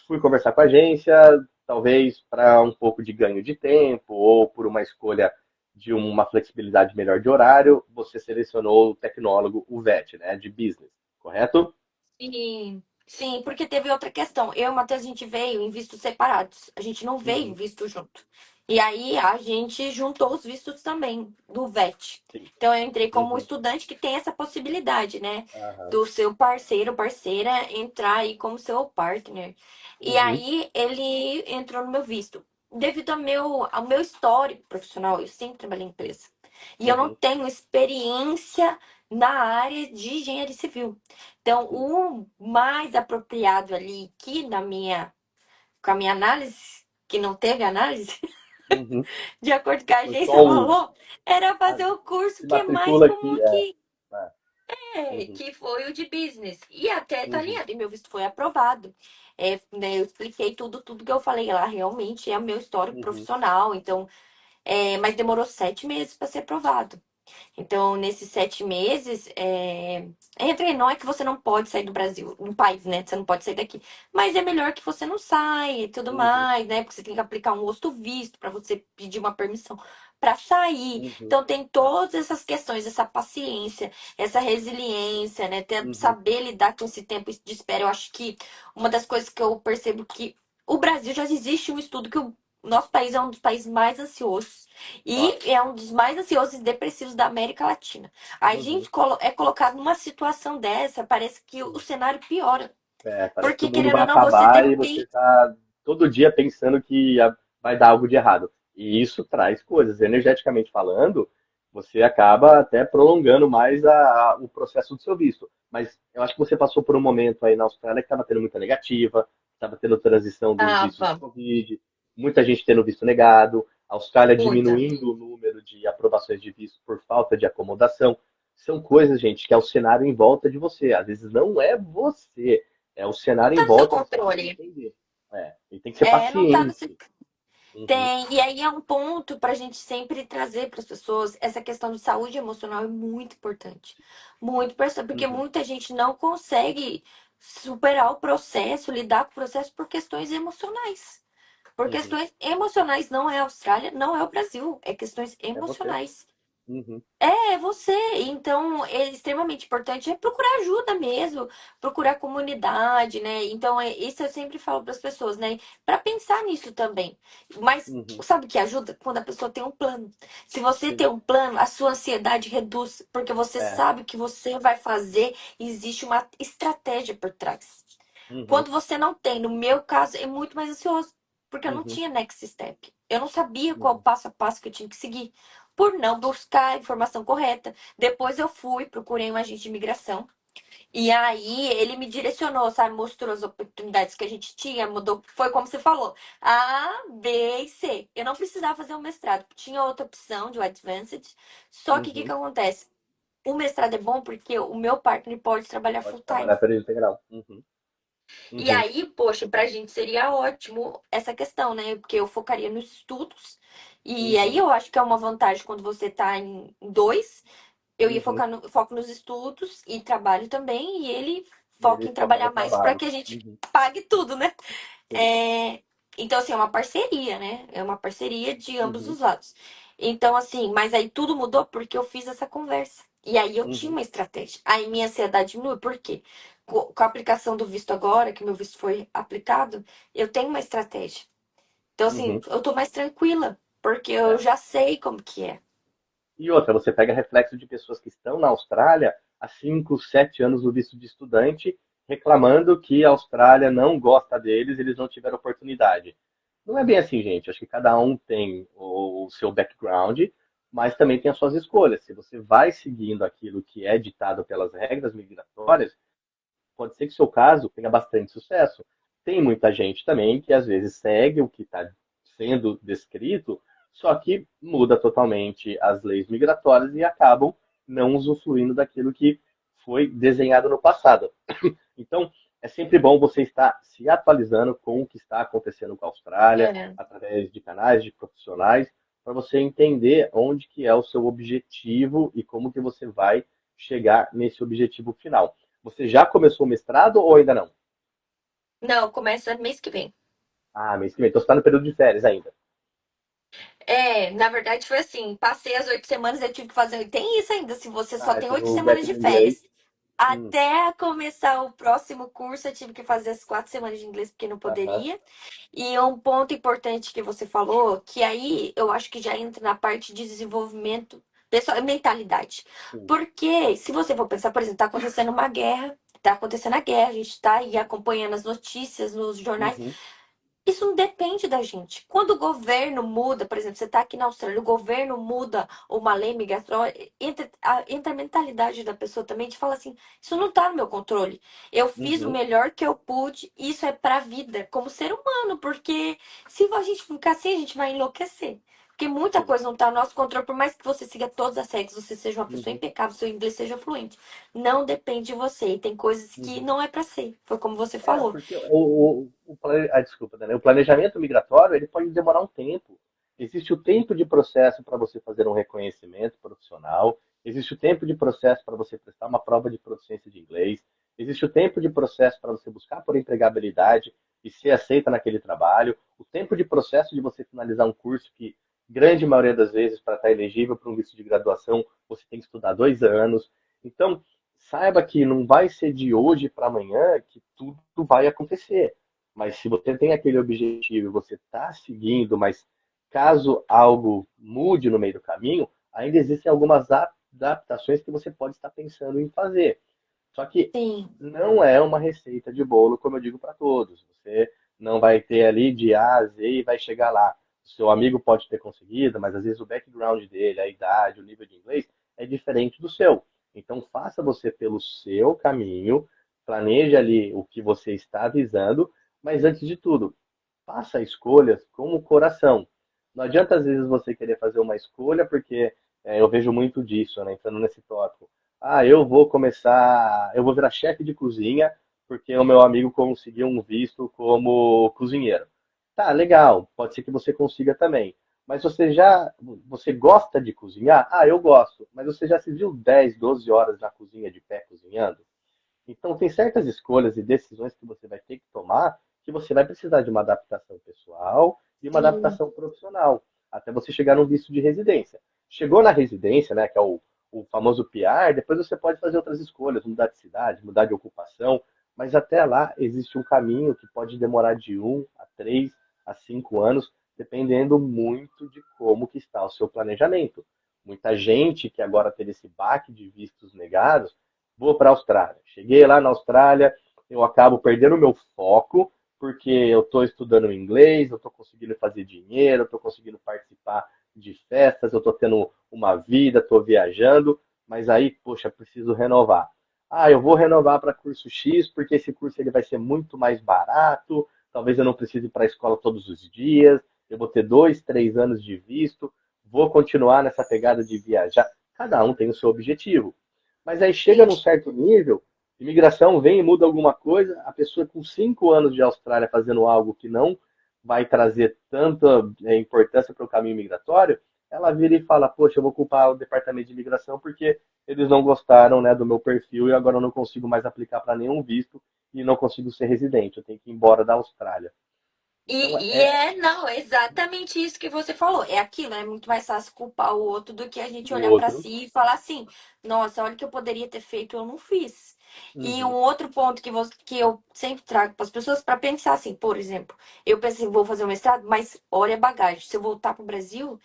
S3: Fui conversar com a agência, talvez para um pouco de ganho de tempo ou por uma escolha de uma flexibilidade melhor de horário, você selecionou o tecnólogo, o VET, né, de business, correto?
S2: Sim, sim, porque teve outra questão. Eu e o Matheus, a gente veio em vistos separados. A gente não veio em
S3: Uhum,
S2: visto junto. E aí a gente juntou os vistos também do VET.
S3: sim.
S2: Então eu entrei como
S3: Uhum,
S2: estudante que tem essa possibilidade, né?
S3: aham,
S2: Do seu parceiro, parceira, entrar aí como seu partner. E
S3: uhum,
S2: aí ele entrou no meu visto. Devido ao meu histórico profissional, eu sempre trabalhei em empresa. E eu não
S3: uhum,
S2: tenho experiência na área de engenharia civil. Então,
S3: sim.
S2: o mais apropriado ali, que com a minha análise, que não teve análise,
S3: Uhum.
S2: de acordo com a
S3: Foi
S2: agência
S3: só o.
S2: falou, era
S3: Ah,
S2: fazer o curso
S3: se
S2: que é mais
S3: matricula
S2: comum
S3: aqui,
S2: aqui,
S3: ah, uhum,
S2: que foi o de business. E até tá
S3: uhum,
S2: alinhado, e meu visto foi aprovado. Né, eu expliquei tudo que eu falei lá, realmente é o meu histórico
S3: uhum,
S2: profissional, então, mas demorou 7 meses para ser aprovado. Então, nesses 7 meses, entre não é que você não pode sair do Brasil, um país, né? Você não pode sair daqui. Mas é melhor que você não saia e tudo
S3: uhum,
S2: mais, né? Porque você tem que aplicar um outro visto para você pedir uma permissão para sair.
S3: uhum,
S2: Então, tem todas essas questões, essa paciência, essa resiliência, né?
S3: uhum,
S2: Saber lidar com esse tempo de espera. Eu acho que uma das coisas que eu percebo que o Brasil já existe um estudo que o nosso país é um dos países mais ansiosos. E
S3: nossa,
S2: é um dos mais ansiosos e depressivos da América Latina. A
S3: uhum,
S2: gente é colocado numa situação dessa, parece que o
S3: sim.
S2: cenário piora.
S3: Parece que
S2: Porque,
S3: o mundo
S2: querendo
S3: vai
S2: ou não, você
S3: acabar e você
S2: depende.
S3: está todo dia pensando que vai dar algo de errado. E isso traz coisas. Energeticamente falando, você acaba até prolongando mais o processo do seu visto. Mas eu acho que você passou por um momento aí na Austrália que estava tendo muita negativa, estava tendo transição dos
S2: Ah,
S3: vistos de
S2: vá,
S3: Covid, muita gente tendo visto negado, a Austrália
S2: muita.
S3: diminuindo o número de aprovações de visto por falta de acomodação. São coisas, gente, que é o cenário em volta de você. Às vezes não é você, é o
S2: Não
S3: cenário em
S2: tá no seu
S3: volta, você tem que
S2: controle.
S3: entender. E tem que ser
S2: Não tá no seu.
S3: paciente. Uhum,
S2: Tem. E aí é um ponto para a gente sempre trazer para as pessoas essa questão de saúde emocional é muito importante. Muito importante, porque
S3: uhum,
S2: muita gente não consegue superar o processo, lidar com o processo por questões emocionais. Por
S3: uhum.
S2: questões emocionais, não é a Austrália, não é o Brasil, é questões
S3: É você.
S2: emocionais.
S3: Uhum,
S2: É você. Então, é extremamente importante procurar ajuda mesmo, procurar comunidade, né? Então, isso eu sempre falo para as pessoas, né? Para pensar nisso também. Mas
S3: uhum.
S2: sabe o que ajuda? Quando a pessoa tem um plano. Se você tem
S3: Sim.
S2: um plano, a sua ansiedade reduz, porque você
S3: É.
S2: sabe o que você vai fazer, e existe uma estratégia por trás.
S3: Uhum,
S2: Quando você não tem, no meu caso, é muito mais ansioso, porque eu não
S3: uhum,
S2: tinha next step. Eu não sabia qual o
S3: uhum,
S2: passo a passo que eu tinha que seguir, por não buscar a informação correta. Depois eu fui, procurei um agente de imigração, e aí ele me direcionou, sabe? Mostrou as oportunidades que a gente tinha, mudou, foi como você falou, A, B e C. Eu não precisava fazer um mestrado, tinha outra opção de o Advanced, só que o que que
S3: uhum.
S2: acontece? O mestrado é bom porque o meu partner pode trabalhar
S3: Pode
S2: full time.
S3: trabalhar período integral. Uhum,
S2: E
S3: uhum,
S2: aí, poxa, pra gente seria ótimo essa questão, né? Porque eu focaria nos estudos. E aí
S3: uhum,
S2: eu acho que é uma vantagem quando você tá em dois. Eu ia
S3: uhum.
S2: foco nos estudos e trabalho também. E ele
S3: E ele
S2: foca em
S3: foca no
S2: trabalhar mais pra
S3: trabalho.
S2: que a gente
S3: Uhum,
S2: pague tudo, né?
S3: sim.
S2: É, Então, assim, é uma parceria, né? É uma parceria de ambos
S3: Uhum,
S2: os lados. Então, assim, mas aí tudo mudou porque eu fiz essa conversa. E aí eu tinha
S3: uhum,
S2: uma estratégia. Aí minha ansiedade diminui. Por quê? Com a aplicação do visto agora, que meu visto foi aplicado, eu tenho uma estratégia. Então, assim,
S3: uhum.
S2: eu tô mais tranquila, porque eu
S3: É.
S2: já sei como que é.
S3: E outra, você pega reflexo de pessoas que estão na Austrália há 5, 7 anos no visto de estudante, reclamando que a Austrália não gosta deles, eles não tiveram oportunidade. Não é bem assim, gente. Acho que cada um tem o seu background, mas também tem as suas escolhas. Se você vai seguindo aquilo que é ditado pelas regras migratórias, pode ser que o seu caso tenha bastante sucesso. Tem muita gente também que às vezes segue o que está sendo descrito, só que muda totalmente as leis migratórias e acabam não usufruindo daquilo que foi desenhado no passado. Então, é sempre bom você estar se atualizando com o que está acontecendo com a Austrália,
S2: É.
S3: através de canais de profissionais, para você entender onde que é o seu objetivo e como que você vai chegar nesse objetivo final. Você já começou o mestrado ou ainda não?
S2: Não, começa mês que vem.
S3: Ah, mês que vem. Então você está no período de férias ainda.
S2: Na verdade foi assim, passei as 8 semanas, eu tive que fazer. Tem isso ainda, se você só
S3: Ah,
S2: tem
S3: tem
S2: oito
S3: o gap
S2: semanas
S3: do
S2: de
S3: inglês.
S2: férias.
S3: Hum,
S2: Até começar o próximo curso, eu tive que fazer as 4 semanas de inglês porque não
S3: aham,
S2: poderia. E um ponto importante que você falou, que aí eu acho que já entra na parte de desenvolvimento pessoal, mentalidade.
S3: sim.
S2: Porque se você for pensar, por exemplo, tá acontecendo uma guerra, tá acontecendo a guerra, a gente tá aí acompanhando as notícias nos jornais.
S3: Uhum,
S2: Isso não depende da gente. Quando o governo muda, por exemplo, você está aqui na Austrália, o governo muda uma lei migratória, entra a mentalidade da pessoa também de falar assim: isso não está no meu controle. Eu fiz o
S3: uhum,
S2: melhor que eu pude, isso é para a vida, como ser humano, porque se a gente ficar assim, a gente vai enlouquecer. Porque muita
S3: sim.
S2: coisa não está no nosso controle, por mais que você siga todas as regras, você seja uma pessoa
S3: Uhum,
S2: impecável, seu inglês seja fluente. Não depende de você. E tem coisas que
S3: uhum.
S2: não é para ser. Foi como você
S3: É,
S2: falou.
S3: porque desculpa, né? O planejamento migratório ele pode demorar um tempo. Existe o tempo de processo para você fazer um reconhecimento profissional, existe o tempo de processo para você prestar uma prova de proficiência de inglês, existe o tempo de processo para você buscar por empregabilidade e ser aceita naquele trabalho, o tempo de processo de você finalizar um curso que, grande maioria das vezes, para estar elegível para um visto de graduação, você tem que estudar 2 anos. Então, saiba que não vai ser de hoje para amanhã que tudo vai acontecer. Mas se você tem aquele objetivo e você está seguindo, mas caso algo mude no meio do caminho, ainda existem algumas adaptações que você pode estar pensando em fazer. Só que
S2: Sim.
S3: não é uma receita de bolo, como eu digo para todos. Você não vai ter ali de A a Z e vai chegar lá. O seu amigo pode ter conseguido, mas às vezes o background dele, a idade, o nível de inglês é diferente do seu. Então faça você pelo seu caminho, planeje ali o que você está visando, mas antes de tudo, faça escolhas com o coração. Não adianta às vezes você querer fazer uma escolha, porque eu vejo muito disso, né, entrando nesse tópico. Ah, eu vou virar chefe de cozinha porque o meu amigo conseguiu um visto como cozinheiro. Tá, legal, pode ser que você consiga também. Mas você gosta de cozinhar? Ah, eu gosto. Mas você já se viu 10, 12 horas na cozinha de pé cozinhando? Então, tem certas escolhas e decisões que você vai ter que tomar que você vai precisar de uma adaptação pessoal e uma
S2: Sim.
S3: adaptação profissional, até você chegar no visto de residência. Chegou na residência, né, que é o famoso PR, depois você pode fazer outras escolhas, mudar de cidade, mudar de ocupação, mas até lá existe um caminho que pode demorar de 1 a 3 a 5 anos, dependendo muito de como que está o seu planejamento. Muita gente que agora teve esse baque de vistos negados vou para a Austrália. Cheguei lá na Austrália, eu acabo perdendo o meu foco, porque eu estou estudando inglês, eu estou conseguindo fazer dinheiro, eu estou conseguindo participar de festas, eu estou tendo uma vida, estou viajando, mas aí, poxa, preciso renovar. Ah, eu vou renovar para curso X, porque esse curso ele vai ser muito mais barato, talvez eu não precise ir para a escola todos os dias, eu vou ter 2, 3 anos de visto, vou continuar nessa pegada de viajar. Cada um tem o seu objetivo. Mas aí chega
S2: Sim.
S3: num certo nível, imigração vem e muda alguma coisa, a pessoa com 5 anos de Austrália fazendo algo que não vai trazer tanta importância para o caminho migratório, ela vira e fala, poxa, eu vou culpar o departamento de imigração porque eles não gostaram, né, do meu perfil e agora eu não consigo mais aplicar para nenhum visto e não consigo ser residente, eu tenho que ir embora da Austrália. Então
S2: Não, é exatamente isso que você falou. É aquilo, é muito mais fácil culpar o outro do que a gente
S3: do
S2: olhar pra
S3: outro.
S2: si e falar assim: nossa, olha o que eu poderia ter feito, eu não fiz. E um
S3: Uhum,
S2: outro ponto que eu sempre trago para as pessoas para pensar assim, por exemplo, eu pensei, vou fazer um mestrado, mas olha a bagagem. Se eu voltar para o Brasil,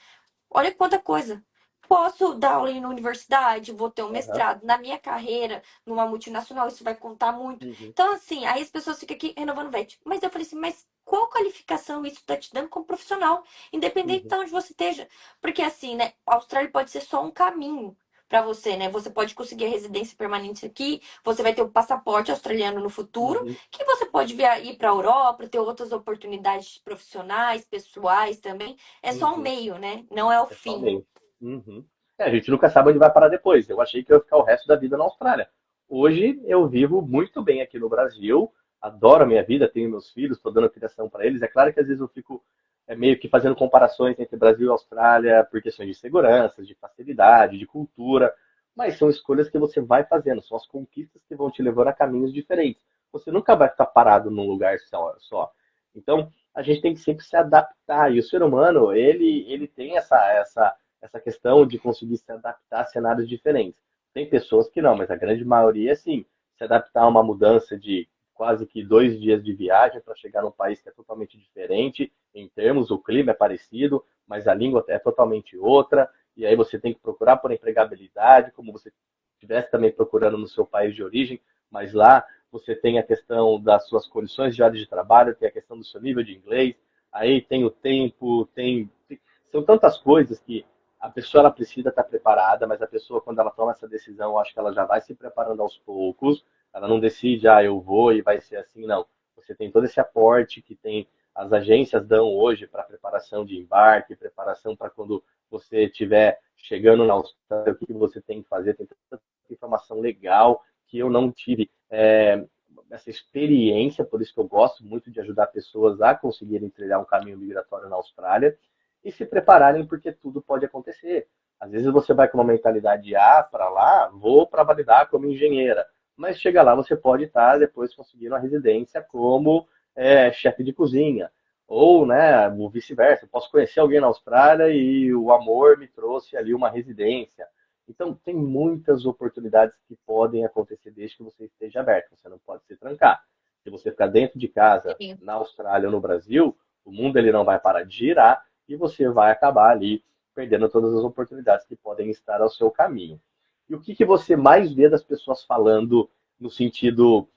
S2: olha quanta coisa. Posso dar aula em universidade, vou ter um
S3: aham,
S2: mestrado. Na minha carreira, numa multinacional, isso vai contar muito.
S3: uhum,
S2: Então, assim, aí as pessoas ficam aqui renovando o VET. Mas eu falei assim, mas qual qualificação isso está te dando como profissional? Independente de
S3: uhum,
S2: onde você esteja. Porque, assim, né, a Austrália pode ser só um caminho para você, né? Você pode conseguir a residência permanente aqui, você vai ter o passaporte australiano no futuro,
S3: uhum,
S2: que você pode ir para a Europa, ter outras oportunidades profissionais, pessoais também. É só um
S3: uhum.
S2: meio, né? Não é o fim.
S3: Pessoalmente. Uhum. A gente nunca sabe onde vai parar depois. Eu achei que eu ia ficar o resto da vida na Austrália. Hoje eu vivo muito bem aqui no Brasil, adoro a minha vida, tenho meus filhos, estou dando criação para eles. É claro que às vezes eu fico meio que fazendo comparações entre Brasil e Austrália por questões de segurança, de facilidade, de cultura, mas são escolhas que você vai fazendo, são as conquistas que vão te levando a caminhos diferentes. Você nunca vai ficar parado num lugar só. Então, a gente tem que sempre se adaptar. E o ser humano, ele tem essa questão de conseguir se adaptar a cenários diferentes. Tem pessoas que não, mas a grande maioria, sim, se adaptar a uma mudança de quase que 2 dias de viagem para chegar num país que é totalmente diferente em termos, o clima é parecido, mas a língua é totalmente outra, e aí você tem que procurar por empregabilidade, como você estivesse também procurando no seu país de origem, mas lá você tem a questão das suas condições de área de trabalho, tem a questão do seu nível de inglês, aí tem o tempo, são tantas coisas que a pessoa ela precisa estar preparada, mas a pessoa quando ela toma essa decisão, eu acho que ela já vai se preparando aos poucos, ela não decide, eu vou e vai ser assim, não. Você tem todo esse aporte que tem as agências dão hoje para preparação de embarque, preparação para quando você estiver chegando na Austrália, o que você tem que fazer, tem tanta informação legal que eu não tive essa experiência, por isso que eu gosto muito de ajudar pessoas a conseguirem trilhar um caminho migratório na Austrália e se prepararem porque tudo pode acontecer. Às vezes você vai com uma mentalidade para lá, vou para validar como engenheira, mas chega lá você pode estar depois conseguindo a residência como chefe de cozinha, ou, né, o vice-versa. Posso conhecer alguém na Austrália e o amor me trouxe ali uma residência. Então, tem muitas oportunidades que podem acontecer desde que você esteja aberto. Você não pode se trancar. Se você ficar dentro de casa,
S2: Sim.
S3: na Austrália ou no Brasil, o mundo ele não vai parar de girar e você vai acabar ali perdendo todas as oportunidades que podem estar ao seu caminho. E o que você mais vê das pessoas falando no sentido,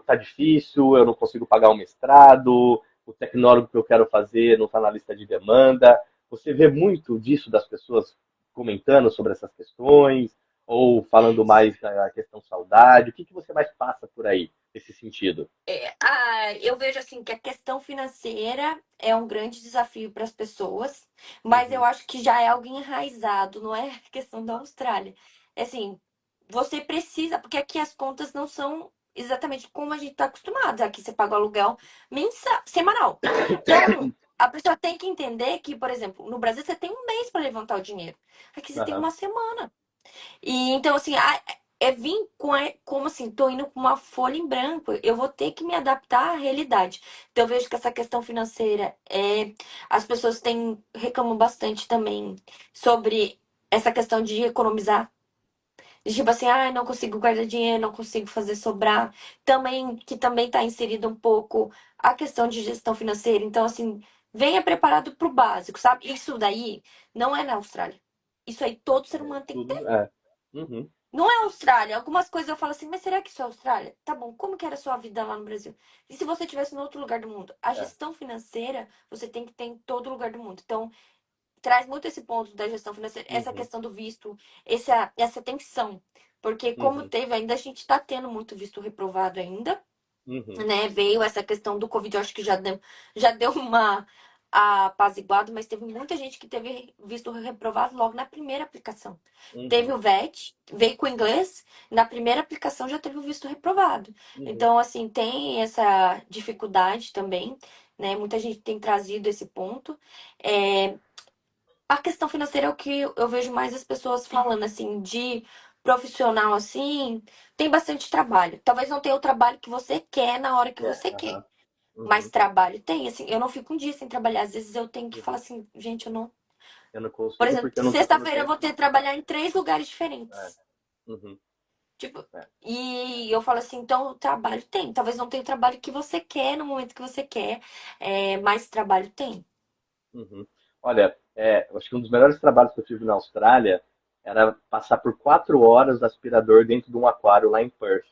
S3: tá difícil, eu não consigo pagar o mestrado, o tecnólogo que eu quero fazer não está na lista de demanda. Você vê muito disso das pessoas comentando sobre essas questões, ou falando mais da questão saudade? O que você mais passa por aí, nesse sentido?
S2: Eu vejo assim que a questão financeira é um grande desafio para as pessoas, mas eu
S3: Uhum,
S2: acho que já é algo enraizado, não é a questão da Austrália. É assim, você precisa, porque aqui as contas não são exatamente como a gente está acostumado. Aqui você paga o aluguel semanal. Então, a pessoa tem que entender que, por exemplo, no Brasil você tem um mês para levantar o dinheiro. Aqui você tem
S3: aham,
S2: uma semana. E então, assim, vir como assim, tô indo com uma folha em branco, eu vou ter que me adaptar à realidade. Então, eu vejo que essa questão financeira as pessoas reclamam bastante também sobre essa questão de economizar. Tipo assim, não consigo guardar dinheiro, não consigo fazer sobrar. Também, que também tá inserido um pouco a questão de gestão financeira. Então, assim, venha preparado pro básico, sabe? Isso daí não é na Austrália. Isso aí todo ser humano tem que
S3: tudo,
S2: ter.
S3: uhum,
S2: Não é Austrália. Algumas coisas eu falo assim, mas será que isso é Austrália? Tá bom, como que era a sua vida lá no Brasil? E se você estivesse em outro lugar do mundo? A
S3: é,
S2: gestão financeira você tem que ter em todo lugar do mundo. Então, traz muito esse ponto da gestão financeira, essa
S3: uhum,
S2: questão do visto, essa tensão. Porque como
S3: uhum,
S2: teve, ainda a gente está tendo muito visto reprovado ainda,
S3: uhum,
S2: né? Veio essa questão do Covid, eu acho que já deu uma apaziguada, mas teve muita gente que teve visto reprovado logo na primeira aplicação. Teve
S3: uhum,
S2: o VET, veio com o inglês, na primeira aplicação já teve o visto reprovado.
S3: uhum,
S2: Então, assim, tem essa dificuldade também, né? Muita gente tem trazido esse ponto. É, a questão financeira é o que eu vejo mais as pessoas falando, assim, de profissional, assim, tem bastante trabalho. Talvez não tenha o trabalho que você quer na hora que você quer,
S3: aham,
S2: mas
S3: uhum,
S2: trabalho tem, assim, eu não fico um dia sem trabalhar. Às vezes eu tenho que falar
S3: uhum.
S2: assim, gente, eu não.
S3: Eu não
S2: Por
S3: consigo
S2: exemplo,
S3: porque eu não tô tendo
S2: sexta-feira eu
S3: tempo.
S2: vou ter que trabalhar em 3 lugares
S3: É,
S2: diferentes.
S3: uhum,
S2: Tipo,
S3: é,
S2: e eu falo assim, então o trabalho tem. Talvez não tenha o trabalho que você quer no momento que você quer, mas trabalho tem.
S3: uhum. Olha, eu acho que um dos melhores trabalhos que eu tive na Austrália era passar por 4 horas do aspirador dentro de um aquário lá em Perth.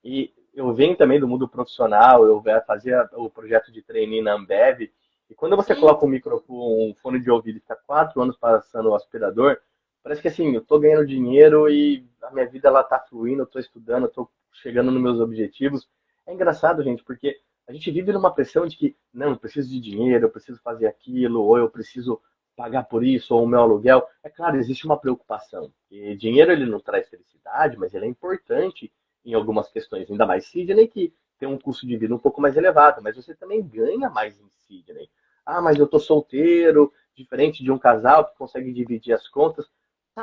S3: E eu venho também do mundo profissional, eu fazia o projeto de trainee na Ambev, e quando você coloca um
S2: Uhum.
S3: microfone, um fone de ouvido e fica 4 anos passando o aspirador, parece que assim, eu tô ganhando dinheiro e a minha vida ela tá fluindo, eu tô estudando, eu tô chegando nos meus objetivos. É engraçado, gente, porque a gente vive numa pressão de que, não, eu preciso de dinheiro, eu preciso fazer aquilo, ou eu preciso pagar por isso, ou o meu aluguel. É claro, existe uma preocupação. E dinheiro ele não traz felicidade, mas ele é importante em algumas questões, ainda mais Sydney, que tem um custo de vida um pouco mais elevado, mas você também ganha mais em Sydney. Mas eu tô solteiro, diferente de um casal que consegue dividir as contas.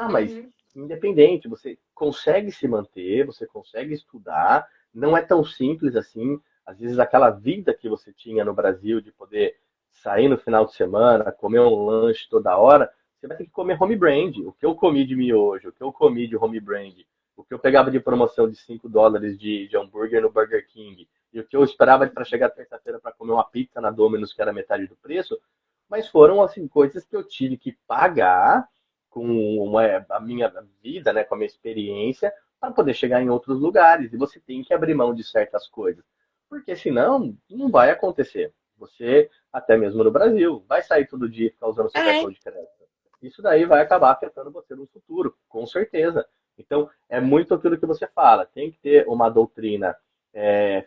S3: Mas
S2: Uhum.
S3: independente, você consegue se manter, você consegue estudar, não é tão simples assim. Às vezes aquela vida que você tinha no Brasil de poder sair no final de semana, comer um lanche toda hora, você vai ter que comer home brand. O que eu comi de miojo, o que eu comi de home brand, o que eu pegava de promoção de $5 de hambúrguer no Burger King, e o que eu esperava para chegar terça-feira para comer uma pizza na Domino's, que era metade do preço, mas foram assim coisas que eu tive que pagar com a minha vida, né, com a minha experiência, para poder chegar em outros lugares. E você tem que abrir mão de certas coisas, porque senão não vai acontecer. Você, até mesmo no Brasil, vai sair todo dia e ficar usando seu
S2: É,
S3: cartão de crédito. Isso daí vai acabar afetando você no futuro, com certeza. Então, é muito aquilo que você fala. Tem que ter uma doutrina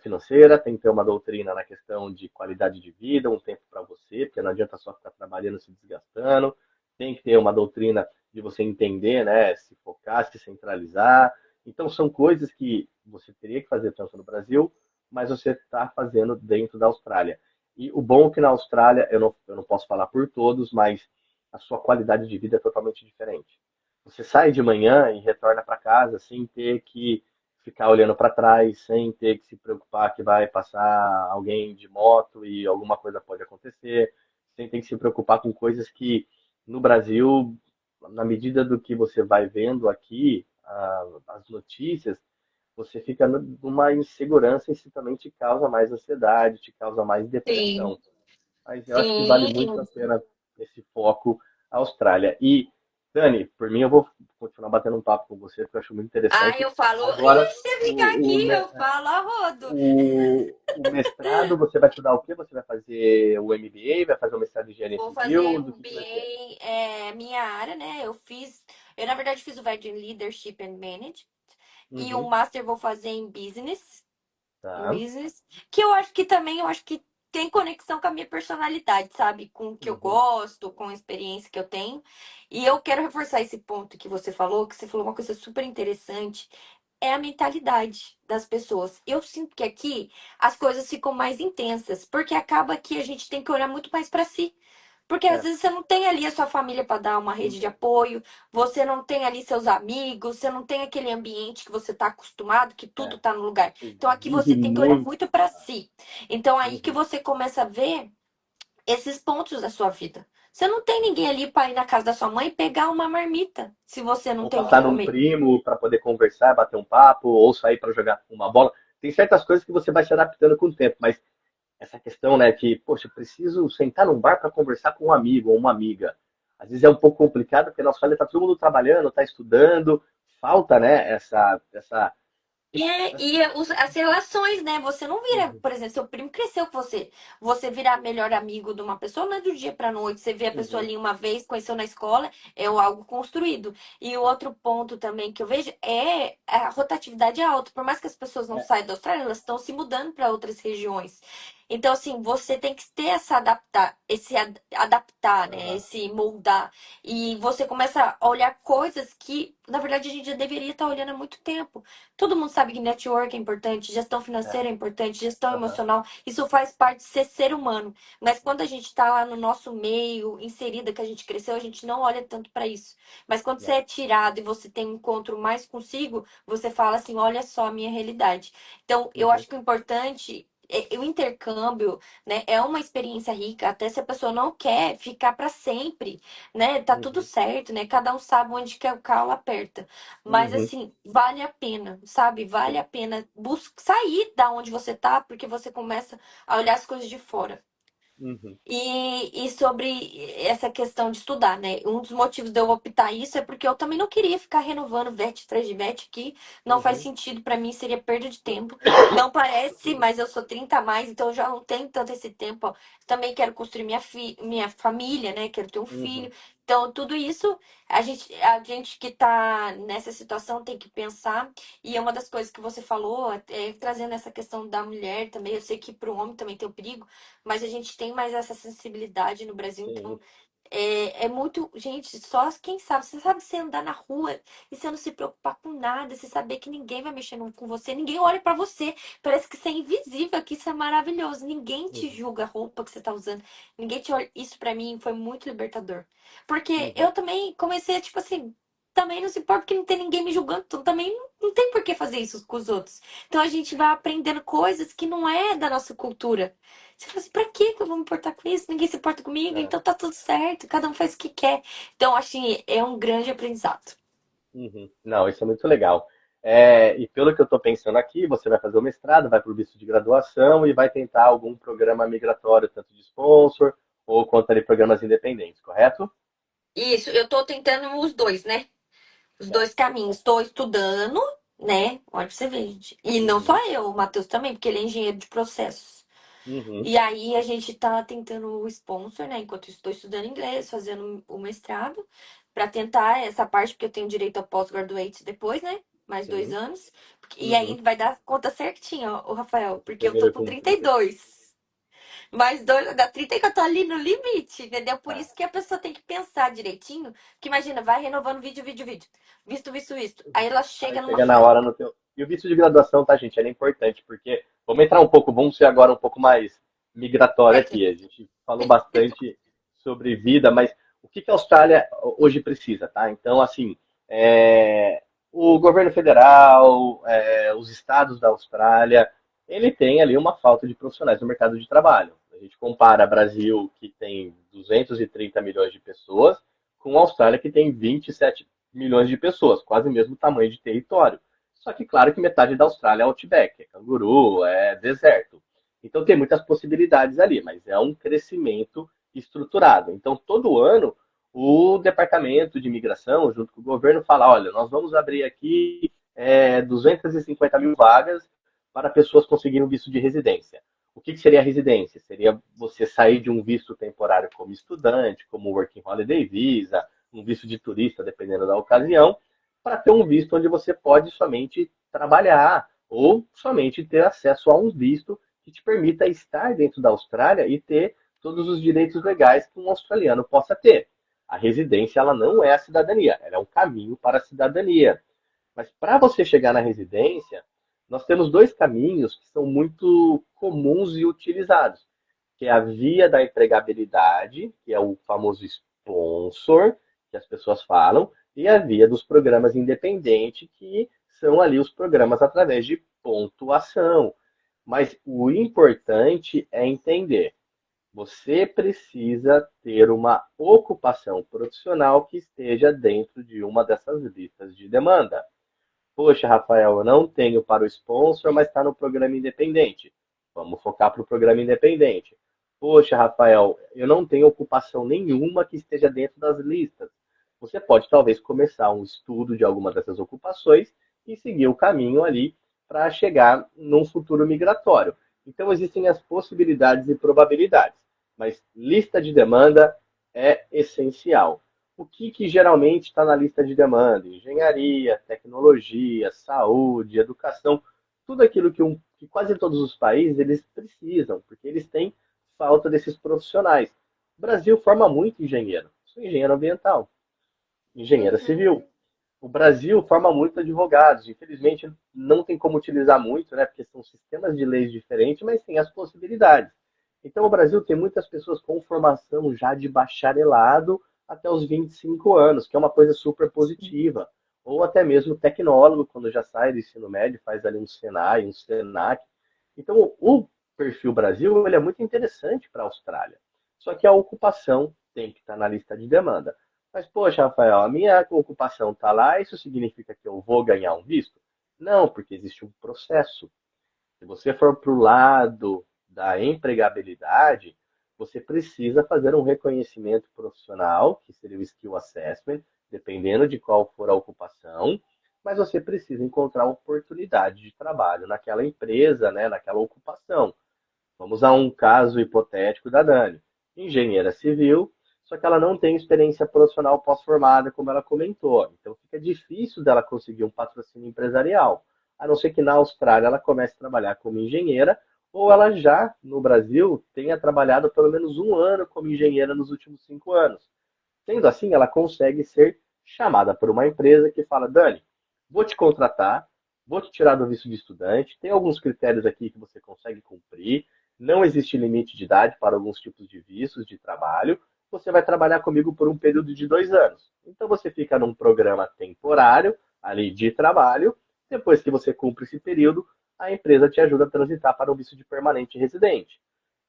S3: financeira, tem que ter uma doutrina na questão de qualidade de vida, um tempo para você, porque não adianta só ficar trabalhando, se desgastando. Tem que ter uma doutrina de você entender, né, se focar, se centralizar. Então, são coisas que você teria que fazer tanto no Brasil, mas você está fazendo dentro da Austrália. E o bom é que na Austrália, eu não posso falar por todos, mas a sua qualidade de vida é totalmente diferente. Você sai de manhã e retorna para casa sem ter que ficar olhando para trás, sem ter que se preocupar que vai passar alguém de moto e alguma coisa pode acontecer, sem ter que se preocupar com coisas que no Brasil, na medida do que você vai vendo aqui, as notícias, você fica numa insegurança e isso também te causa mais ansiedade, te causa mais
S2: sim,
S3: depressão. Mas eu acho que vale muito a
S2: sim.
S3: pena esse foco Austrália. E, Dani, por mim eu vou continuar batendo um papo com você, porque eu acho muito
S2: Ah,
S3: interessante.
S2: eu falo,
S3: Agora,
S2: ixi, você fica aqui, eu falo a rodo.
S3: o mestrado, você vai estudar o quê? Você vai fazer o MBA, vai fazer o mestrado em engenharia
S2: Vou
S3: civil?
S2: fazer
S3: Do
S2: um
S3: que vai ser?
S2: BA, minha área, né? Eu na verdade fiz o VET em Leadership and Management e o
S3: Uhum,
S2: Master vou fazer em
S3: tá.
S2: business, que eu acho que tem conexão com a minha personalidade, sabe? Com o que eu
S3: Uhum,
S2: gosto, com a experiência que eu tenho. E eu quero reforçar esse ponto que você falou uma coisa super interessante, é a mentalidade das pessoas. Eu sinto que aqui as coisas ficam mais intensas, porque acaba que a gente tem que olhar muito mais para si. Porque às
S3: é.
S2: vezes você não tem ali a sua família para dar uma rede de
S3: Uhum,
S2: apoio, você não tem ali seus amigos, você não tem aquele ambiente que você está acostumado, que tudo
S3: é.
S2: está no lugar.
S3: Você
S2: Então aqui
S3: vive
S2: você tem que olhar
S3: muito.
S2: muito para si. Então aí que
S3: Uhum.
S2: você começa a ver esses pontos da sua vida. Você não tem ninguém ali para ir na casa da sua mãe e pegar uma marmita, se você não
S3: Ou
S2: tem o que
S3: passar num
S2: comer.
S3: primo para poder conversar, bater um papo, ou sair para jogar uma bola. Tem certas coisas que você vai se adaptando com o tempo, mas essa questão, né, que, poxa, eu preciso sentar num bar para conversar com um amigo ou uma amiga. Às vezes é um pouco complicado, porque na Austrália está todo mundo trabalhando, está estudando, falta, né,
S2: As relações, né? Você não vira,
S3: Uhum,
S2: por exemplo, seu primo cresceu com você. Você virar melhor amigo de uma pessoa não é do dia pra noite. Você vê a pessoa
S3: uhum,
S2: ali uma vez, conheceu na escola, é algo construído. E o outro ponto também que eu vejo é a rotatividade é alta. Por mais que as pessoas não
S3: é,
S2: saiam da Austrália, elas estão se mudando para outras regiões. Então, assim, você tem que ter essa adaptar, né?
S3: aham,
S2: Esse moldar. E você começa a olhar coisas que, na verdade, a gente já deveria estar olhando há muito tempo. Todo mundo sabe que network é importante, gestão
S3: é,
S2: financeira é importante, gestão
S3: aham,
S2: emocional, isso faz parte de ser ser humano. Mas quando a gente está lá no nosso meio, inserida, que a gente cresceu, a gente não olha tanto para isso. Mas quando você
S3: não,
S2: é tirado e você tem um encontro mais consigo, você fala assim: olha só a minha realidade. Então, eu
S3: uhum,
S2: acho que o importante. O intercâmbio, né, é uma experiência rica, até se a pessoa não quer ficar para sempre, né? Tá tudo
S3: uhum,
S2: certo, né? Cada um sabe onde que o calo aperta. Mas
S3: uhum,
S2: assim, vale a pena, sabe? Vale a
S3: sim,
S2: pena sair da onde você tá, porque você começa a olhar as coisas de fora.
S3: uhum,
S2: E sobre essa questão de estudar, né? Um dos motivos de eu optar isso é porque eu também não queria ficar renovando VET atrás de VET aqui. Não faz
S3: uhum,
S2: sentido pra mim, seria perda de tempo. Não parece, mas eu sou 30 a mais, então eu já não tenho tanto esse tempo. Ó. Também quero construir minha família, né? Quero ter um
S3: uhum,
S2: filho. Então, tudo isso, a gente que tá nessa situação tem que pensar. E é uma das coisas que você falou, trazendo essa questão da mulher também. Eu sei que para o homem também tem o perigo, mas a gente tem mais essa sensibilidade no Brasil,
S3: sim,
S2: então é muito. Gente, só quem sabe. Você sabe você andar na rua e você não se preocupar com nada, você saber que ninguém vai mexer com você, ninguém olha pra você. Parece que você é invisível aqui, isso é maravilhoso. Ninguém te
S3: uhum,
S2: julga a roupa que você tá usando, ninguém te olha. Isso pra mim foi muito libertador. Porque
S3: uhum,
S2: eu também comecei, tipo assim. também não se importa porque não tem ninguém me julgando, então também não tem por que fazer isso com os outros. Então a gente vai aprendendo coisas que não é da nossa cultura. Você fala assim, pra que eu vou me importar com isso? Ninguém se importa comigo,
S3: É.
S2: então tá tudo certo, cada um faz o que quer. Então, assim, é um grande aprendizado.
S3: Uhum. Não, isso é muito legal. É, e pelo que eu estou pensando aqui, você vai fazer o mestrado, vai para o visto de graduação e vai tentar algum programa migratório, tanto de sponsor ou quanto ali programas independentes, correto?
S2: Isso, eu tô tentando os dois, né? Os
S3: É.
S2: dois caminhos. Estou estudando, né? Olha pra você ver, gente. E não só
S3: Uhum.
S2: eu, o Matheus também, porque ele é engenheiro de processos.
S3: Uhum.
S2: E aí a gente tá tentando o sponsor, né? Enquanto eu estou estudando inglês, fazendo o mestrado, pra tentar essa parte, porque eu tenho direito ao pós-graduate depois, né? Mais dois
S3: Sim.
S2: anos. E
S3: Uhum.
S2: aí vai dar conta certinho, ó, o Rafael, porque eu tô
S3: Primeiro
S2: com
S3: com
S2: 32. Mais dois, dá 30 que eu tô ali no limite, entendeu? Por
S3: Ah,
S2: isso que a pessoa tem que pensar direitinho. Porque imagina, vai renovando vídeo, vídeo, vídeo. Visto, visto, visto. Aí ela
S3: aí
S2: chega numa
S3: chega na
S2: fase.
S3: hora no teu. E o visto de graduação, tá, gente? Ele é importante, porque vamos entrar um pouco, vamos ser agora um pouco mais migratório aqui. A
S2: Técnico.
S3: gente falou bastante sobre vida, mas o que que a Austrália hoje precisa, tá? Então, assim, o governo federal, os estados da Austrália, ele tem ali uma falta de profissionais no mercado de trabalho. A gente compara Brasil, que tem 230 milhões de pessoas, com a Austrália, que tem 27 milhões de pessoas, quase o mesmo tamanho de território. Só que, claro, que metade da Austrália é outback, é canguru, é deserto. Então, tem muitas possibilidades ali, mas é um crescimento estruturado. Então, todo ano, o Departamento de Imigração, junto com o governo, fala: olha, nós vamos abrir aqui 250 mil vagas para pessoas conseguirem um visto de residência. O que seria a residência? Seria você sair de um visto temporário como estudante, como Working Holiday Visa, um visto de turista, dependendo da ocasião, para ter um visto onde você pode somente trabalhar ou somente ter acesso a um visto que te permita estar dentro da Austrália e ter todos os direitos legais que um australiano possa ter. A residência ela não é a cidadania, ela é um caminho para a cidadania. Mas para você chegar na residência, nós temos dois caminhos que são muito comuns e utilizados, que é a via da empregabilidade, que é o famoso sponsor, que as pessoas falam, e a via dos programas independentes, que são ali os programas através de pontuação. Mas o importante é entender, você precisa ter uma ocupação profissional que esteja dentro de uma dessas listas de demanda. Poxa, Rafael, eu não tenho para o sponsor, mas está no programa independente. Vamos focar para o programa independente. Poxa, Rafael, eu não tenho ocupação nenhuma que esteja dentro das listas. Você pode talvez começar um estudo de alguma dessas ocupações e seguir o caminho ali para chegar num futuro migratório. Então existem as possibilidades e probabilidades, mas lista de demanda é essencial. O que, que geralmente está na lista de demanda? Engenharia, tecnologia, saúde, educação, tudo aquilo que quase todos os países eles precisam, porque eles têm falta desses profissionais. O Brasil forma muito engenheiro. Sou engenheiro ambiental, engenheira
S2: Uhum.
S3: civil. O Brasil forma muito advogados. Infelizmente, não tem como utilizar muito, né? Porque são sistemas de leis diferentes, mas tem as possibilidades. Então, o Brasil tem muitas pessoas com formação já de bacharelado até os 25 anos, que é uma coisa super positiva. Ou até mesmo tecnólogo, quando já sai do ensino médio, faz ali um Senai, um Senac. Então, o perfil Brasil ele é muito interessante para a Austrália. Só que a ocupação tem que estar na lista de demanda. Mas, poxa, Rafael, a minha ocupação está lá, isso significa que eu vou ganhar um visto? Não, porque existe um processo. Se você for para o lado da empregabilidade, você precisa fazer um reconhecimento profissional, que seria o Skill Assessment, dependendo de qual for a ocupação, mas você precisa encontrar oportunidade de trabalho naquela empresa, né, naquela ocupação. Vamos a um caso hipotético da Dani, engenheira civil, só que ela não tem experiência profissional pós-formada, como ela comentou. Então fica difícil dela conseguir um patrocínio empresarial, a não ser que na Austrália ela comece a trabalhar como engenheira, ou ela já, no Brasil, tenha trabalhado pelo menos um ano como engenheira nos últimos 5 anos. Sendo assim, ela consegue ser chamada por uma empresa que fala: Dani, vou te contratar, vou te tirar do visto de estudante, tem alguns critérios aqui que você consegue cumprir, não existe limite de idade para alguns tipos de vistos de trabalho, você vai trabalhar comigo por um período de 2 anos. Então você fica num programa temporário ali de trabalho. Depois que você cumpre esse período, a empresa te ajuda a transitar para o visto de permanente residente.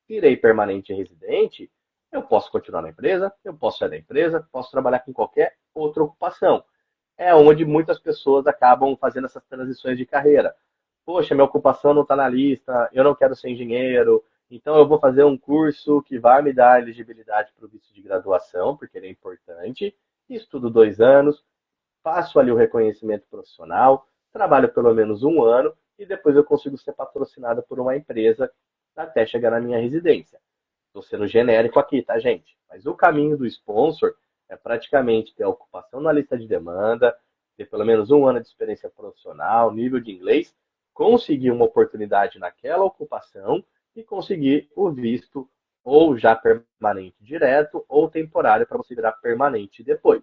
S3: Virei permanente residente, eu posso continuar na empresa, eu posso sair da empresa, posso trabalhar com qualquer outra ocupação. É onde muitas pessoas acabam fazendo essas transições de carreira. Poxa, minha ocupação não está na lista, eu não quero ser engenheiro, então eu vou fazer um curso que vai me dar elegibilidade para o visto de graduação, porque ele é importante. Estudo 2 anos, faço ali o reconhecimento profissional, trabalho pelo menos um ano e depois eu consigo ser patrocinado por uma empresa até chegar na minha residência. Estou sendo genérico aqui, tá, gente? Mas o caminho do sponsor é praticamente ter a ocupação na lista de demanda, ter pelo menos um ano de experiência profissional, nível de inglês, conseguir uma oportunidade naquela ocupação e conseguir o visto ou já permanente direto ou temporário para você virar permanente depois.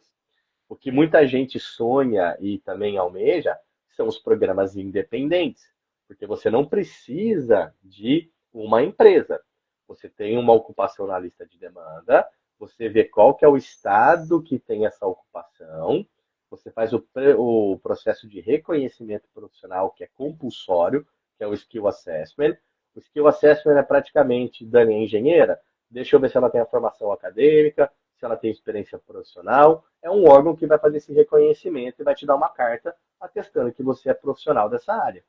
S3: O que muita gente sonha e também almeja são os programas independentes, porque você não precisa de uma empresa. Você tem uma ocupação na lista de demanda, você vê qual que é o estado que tem essa ocupação, você faz o processo de reconhecimento profissional, que é compulsório, que é o Skill Assessment. O Skill Assessment é praticamente, Dani é engenheira, deixa eu ver se ela tem a formação acadêmica, se ela tem experiência profissional. É um órgão que vai fazer esse reconhecimento e vai te dar uma carta atestando que você é profissional dessa área.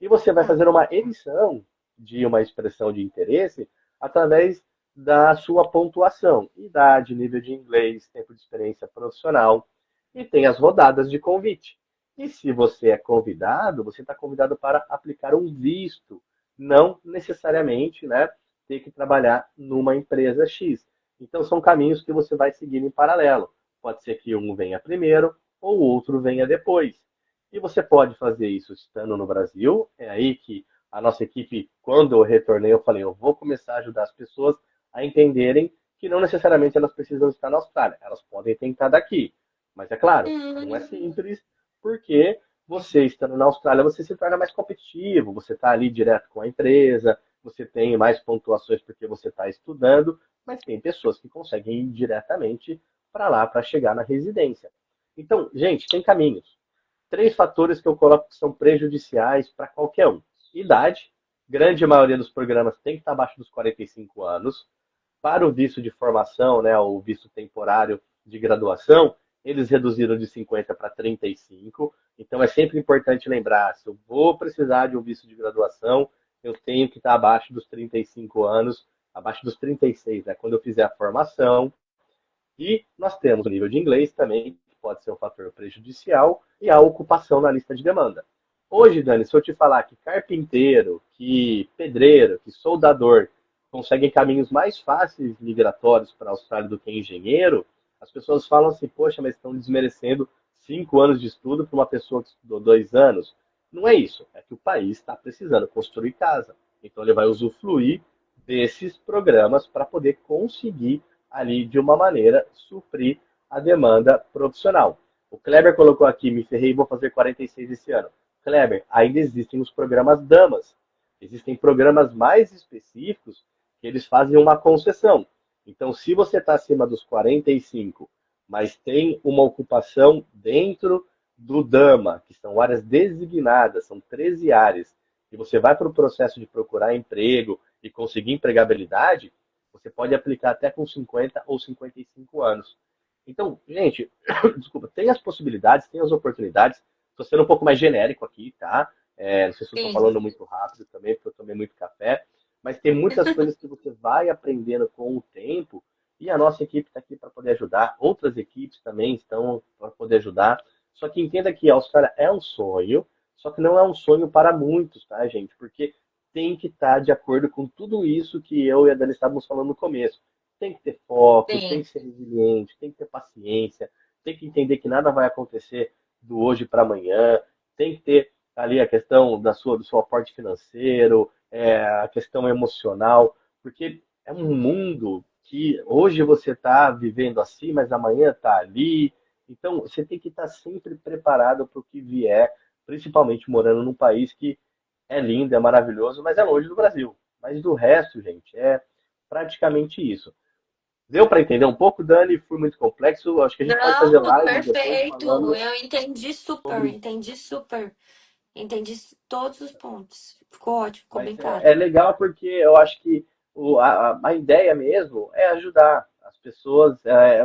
S3: E você vai
S2: Tá.
S3: fazer uma emissão de uma expressão de interesse através da sua pontuação, idade, nível de inglês, tempo de experiência profissional, e tem as rodadas de convite. E se você é convidado, você está convidado para aplicar um visto, não necessariamente, né, ter que trabalhar numa empresa X. Então são caminhos que você vai seguir em paralelo. Pode ser que um venha primeiro ou o outro venha depois. E você pode fazer isso estando no Brasil. É aí que a nossa equipe, quando eu retornei, eu falei, eu vou começar a ajudar as pessoas a entenderem que não necessariamente elas precisam estar na Austrália. Elas podem tentar daqui. Mas é claro, não é
S2: Hum,
S3: simples, porque você estando na Austrália, você se torna mais competitivo, você está ali direto com a empresa, você tem mais pontuações porque você está estudando, mas tem pessoas que conseguem ir diretamente para lá para chegar na residência. Então, gente, tem caminhos. 3 fatores que eu coloco que são prejudiciais para qualquer um. Idade, grande maioria dos programas tem que estar abaixo dos 45 anos. Para o visto de formação, né, o visto temporário de graduação, eles reduziram de 50 para 35. Então é sempre importante lembrar, se eu vou precisar de um visto de graduação, eu tenho que estar abaixo dos 35 anos, abaixo dos 36, né, quando eu fizer a formação. E nós temos o nível de inglês também, que pode ser um fator prejudicial, e a ocupação na lista de demanda. Hoje, Dani, se eu te falar que carpinteiro, que pedreiro, que soldador conseguem caminhos mais fáceis migratórios para a Austrália do que engenheiro, as pessoas falam assim, poxa, mas estão desmerecendo 5 anos de estudo para uma pessoa que estudou 2 anos. Não é isso, é que o país está precisando construir casa. Então ele vai usufruir desses programas para poder conseguir ali de uma maneira suprir a demanda profissional. O Kleber colocou aqui, me ferrei e vou fazer 46 esse ano. Kleber, ainda existem os programas damas. Existem programas mais específicos que eles fazem uma concessão. Então, se você está acima dos 45, mas tem uma ocupação dentro do dama, que são áreas designadas, são 13 áreas, e você vai para o processo de procurar emprego e conseguir empregabilidade, você pode aplicar até com 50 ou 55 anos. Então, gente, desculpa, tem as possibilidades, tem as oportunidades. Estou sendo um pouco mais genérico aqui, tá? Não sei se eu estou
S2: sim.
S3: falando muito rápido também, porque eu tomei muito café. Mas tem muitas coisas que você vai aprendendo com o tempo. E a nossa equipe está aqui para poder ajudar. Outras equipes também estão para poder ajudar. Só que entenda que a Austrália é um sonho, só que não é um sonho para muitos, tá, gente? Porque tem que estar de acordo com tudo isso que eu e a Dani estávamos falando no começo. Tem que ter foco, tem
S2: Sim.
S3: que ser resiliente, tem que ter paciência, tem que entender que nada vai acontecer do hoje para amanhã, tem que ter ali a questão do seu aporte financeiro, a questão emocional, porque é um mundo que hoje você está vivendo assim, mas amanhã está ali. Então, você tem que estar sempre preparado para o que vier, principalmente morando num país que é lindo, é maravilhoso, mas é longe do Brasil. Mas do resto, gente, é praticamente isso. Deu para entender um pouco, Dani? Foi muito complexo. Acho que a gente pode fazer
S2: Não, tudo
S3: live depois
S2: perfeito.
S3: falando
S2: Eu entendi super,
S3: sobre.
S2: entendi super. Entendi todos os pontos. Ficou ótimo, ficou
S3: Mas
S2: bem claro.
S3: é legal porque eu acho que a ideia mesmo é ajudar as pessoas.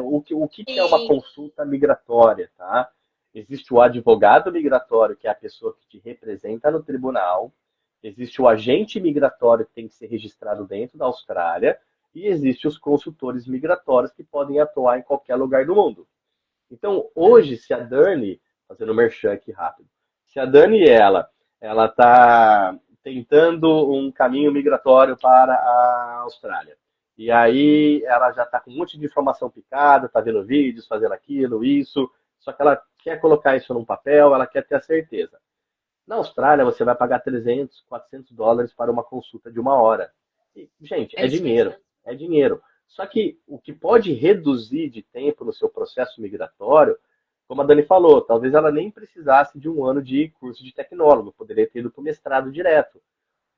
S3: O que é uma
S2: Sim.
S3: consulta migratória, tá? Existe o advogado migratório, que é a pessoa que te representa no tribunal. Existe o agente migratório, que tem que ser registrado dentro da Austrália. E existe os consultores migratórios, que podem atuar em qualquer lugar do mundo. Então, hoje, se a Dani, fazendo merchan aqui rápido, se a Dani, ela está tentando um caminho migratório para a Austrália, e aí ela já está com um monte de informação picada, está vendo vídeos, fazendo aquilo, isso, só que ela quer colocar isso num papel, ela quer ter a certeza. Na Austrália, você vai pagar 300, 400 dólares para uma consulta de uma hora. E, gente,
S2: É isso mesmo.
S3: é dinheiro. Só que o que pode reduzir de tempo no seu processo migratório, como a Dani falou, talvez ela nem precisasse de um ano de curso de tecnólogo, poderia ter ido para o mestrado direto.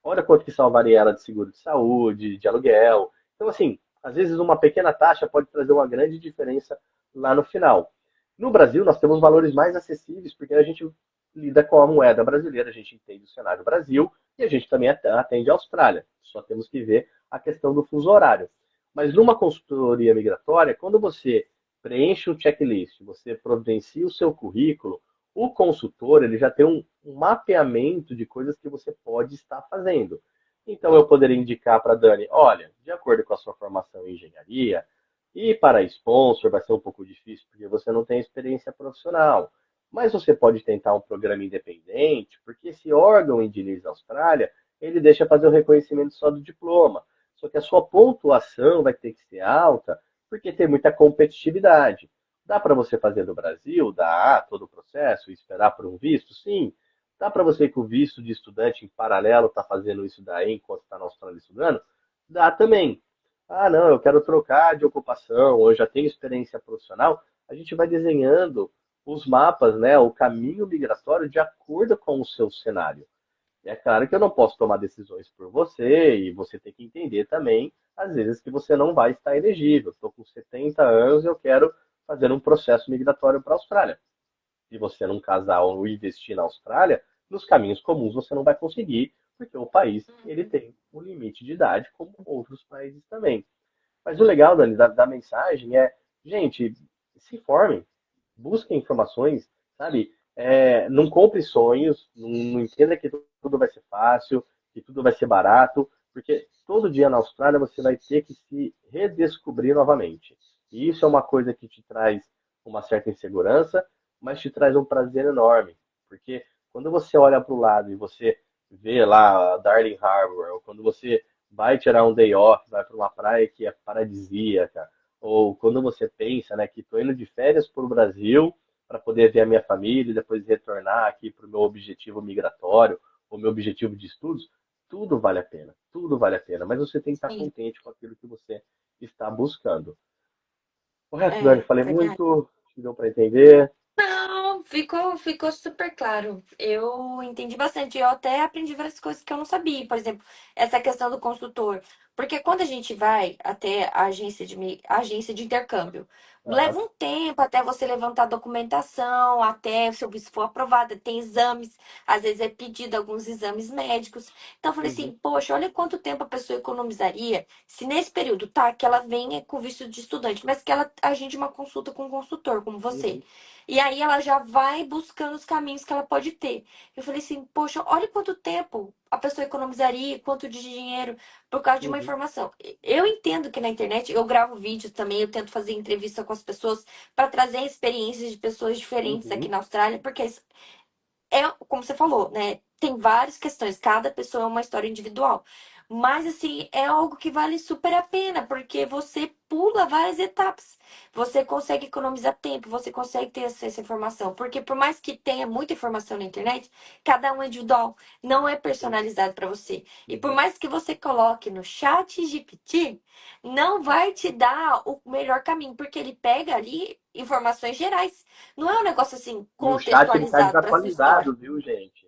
S3: Olha quanto que salvaria ela de seguro de saúde, de aluguel. Então, assim, às vezes uma pequena taxa pode trazer uma grande diferença lá no final. No Brasil, nós temos valores mais acessíveis, porque a gente lida com a moeda brasileira, a gente entende o cenário Brasil e a gente também atende a Austrália. Só temos que ver a questão do fuso horário. Mas numa consultoria migratória, quando você preenche um checklist, você providencia o seu currículo, o consultor ele já tem um mapeamento de coisas que você pode estar fazendo. Então eu poderia indicar para a Dani, olha, de acordo com a sua formação em engenharia, e para sponsor vai ser um pouco difícil porque você não tem experiência profissional. Mas você pode tentar um programa independente, porque esse órgão Indies Austrália, ele deixa fazer o reconhecimento só do diploma. Só que a sua pontuação vai ter que ser alta, porque tem muita competitividade. Dá para você fazer no Brasil, dá todo o processo e esperar por um visto? Sim. Dá para você com o visto de estudante em paralelo estar fazendo isso daí enquanto está na Austrália estudando? Dá também. Ah, não, eu quero trocar de ocupação, ou eu já tenho experiência profissional. A gente vai desenhando os mapas, né, o caminho migratório de acordo com o seu cenário. E é claro que eu não posso tomar decisões por você, e você tem que entender também, às vezes, que você não vai estar elegível. Estou com 70 anos e eu quero fazer um processo migratório para a Austrália. Se você não casar ou investir na Austrália, nos caminhos comuns você não vai conseguir, porque o país ele
S2: Uhum.
S3: tem um limite de idade, como outros países também. Mas o legal, Dani, da mensagem é, gente, se informem, busquem informações, sabe? Não compre sonhos, não entenda que tudo vai ser fácil, que tudo vai ser barato, porque todo dia na Austrália você vai ter que se redescobrir novamente. E isso é uma coisa que te traz uma certa insegurança, mas te traz um prazer enorme, porque quando você olha para o lado e você vê lá a Darling Harbour, ou quando você vai tirar um day off, vai para uma praia que é paradisíaca, ou quando você pensa, né, que estou indo de férias para o Brasil para poder ver a minha família e depois retornar aqui para o meu objetivo migratório, o meu objetivo de estudos, tudo vale a pena, mas você tem que estar
S2: Sim.
S3: contente com aquilo que você está buscando. Correto, Dani?
S2: É,
S3: Falei
S2: verdade.
S3: muito, acho que deu para entender.
S2: Não, ficou super claro. Eu entendi bastante. Eu até aprendi várias coisas que eu não sabia. Por exemplo, essa questão do consultor. Porque quando a gente vai até a agência de intercâmbio,
S3: Aham.
S2: leva um tempo até você levantar a documentação, até o seu visto for aprovado. Tem exames, às vezes é pedido alguns exames médicos. Então eu falei
S3: Uhum,
S2: assim, poxa, olha quanto tempo a pessoa economizaria se nesse período, tá, que ela venha com visto de estudante, mas que ela agende uma consulta com um consultor, como você.
S3: uhum,
S2: E aí ela já vai buscando os caminhos que ela pode ter. Eu falei assim, poxa, olha quanto tempo a pessoa economizaria, quanto de dinheiro por causa de uma
S3: uhum,
S2: informação. Eu entendo que na internet eu gravo vídeos também, eu tento fazer entrevista com as pessoas para trazer experiências de pessoas diferentes aqui
S3: uhum,
S2: na Austrália, porque é, como você falou, né? Tem várias questões, cada pessoa é uma história individual. Mas, assim, é algo que vale super a pena, porque você pula várias etapas. Você consegue economizar tempo, você consegue ter acesso à informação. Porque, por mais que tenha muita informação na internet, cada um é individual, não é
S3: sim,
S2: personalizado para você. E por
S3: uhum.
S2: mais que você coloque no chat GPT, não vai te dar o melhor caminho, porque ele pega ali informações gerais. Não é um negócio assim
S3: E o chat ele está
S2: contextualizado para sua história.
S3: desatualizado, viu, gente?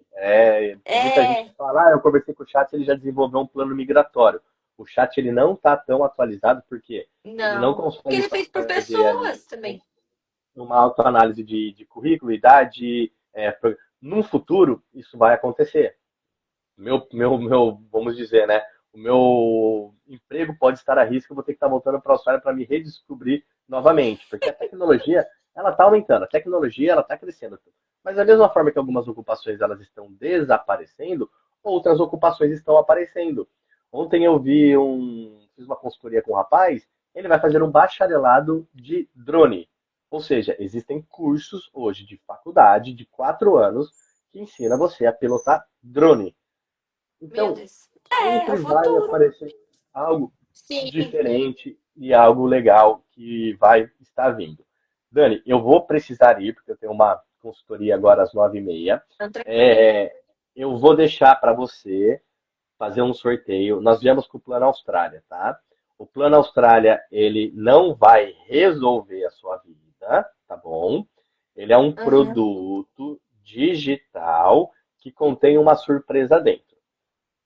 S3: Muita gente
S2: É,
S3: fala, eu conversei com o chat, ele já desenvolveu um plano migratório. O chat ele não está tão atualizado porque ele não
S2: Não. Porque
S3: consegue
S2: ele é feito por
S3: fazer ali
S2: pessoas também.
S3: uma autoanálise de currículo, idade. No futuro, isso vai acontecer. Vamos dizer, né? O meu emprego pode estar a risco, eu vou ter que estar voltando para a Austrália para me redescobrir novamente, porque a tecnologia, ela está aumentando, a tecnologia, ela está crescendo. Mas da mesma forma que algumas ocupações elas estão desaparecendo, outras ocupações estão aparecendo. Ontem fiz uma consultoria com um rapaz, ele vai fazer um bacharelado de drone. Ou seja, existem cursos hoje de faculdade de 4 anos que ensina você a pilotar drone.
S2: Meu
S3: Então,
S2: Deus. É o
S3: sempre vai
S2: futuro.
S3: aparecer algo
S2: Sim.
S3: diferente e algo legal que vai estar vindo. Dani, eu vou precisar ir, porque eu tenho uma consultoria agora às 9h30.
S2: Então, tranquilo.
S3: É, eu vou deixar para você fazer um sorteio. Nós viemos com o Plano Austrália, tá? O Plano Austrália, ele não vai resolver a sua vida, tá bom? Ele é um
S2: Aham.
S3: produto digital que contém uma surpresa dentro.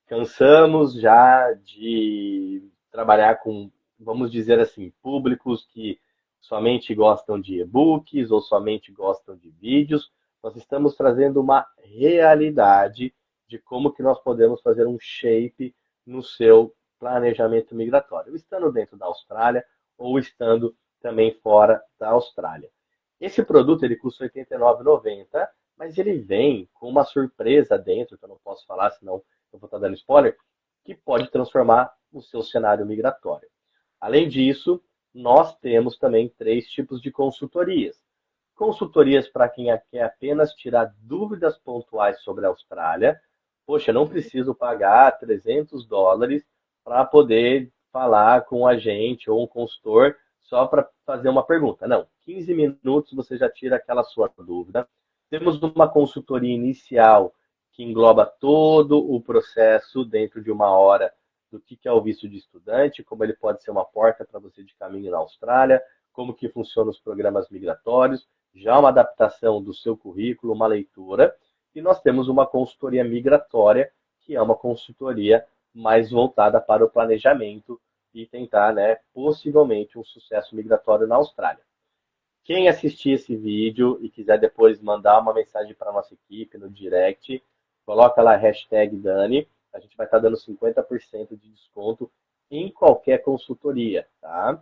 S3: Cansamos já de trabalhar com, vamos dizer assim, públicos que somente gostam de e-books ou somente gostam de vídeos. Nós estamos trazendo uma realidade de como que nós podemos fazer um shape no seu planejamento migratório, estando dentro da Austrália ou estando também fora da Austrália. Esse produto ele custa R$ 89,90, mas ele vem com uma surpresa dentro, que eu não posso falar, senão eu vou estar dando spoiler, que pode transformar o seu cenário migratório. Além disso, nós temos também 3 tipos de consultorias. Consultorias para quem quer apenas tirar dúvidas pontuais sobre a Austrália. Poxa, não preciso pagar US$ 300 para poder falar com um agente ou um consultor só para fazer uma pergunta. Não, 15 minutos você já tira aquela sua dúvida. Temos uma consultoria inicial que engloba todo o processo dentro de uma hora do que é o visto de estudante, como ele pode ser uma porta para você de caminho na Austrália, como que funcionam os programas migratórios, já uma adaptação do seu currículo, uma leitura, e nós temos uma consultoria migratória, que é uma consultoria mais voltada para o planejamento e tentar, né, possivelmente um sucesso migratório na Austrália. Quem assistir esse vídeo e quiser depois mandar uma mensagem para a nossa equipe no direct, coloca lá a hashtag Dani, a gente vai estar dando 50% de desconto em qualquer consultoria, tá?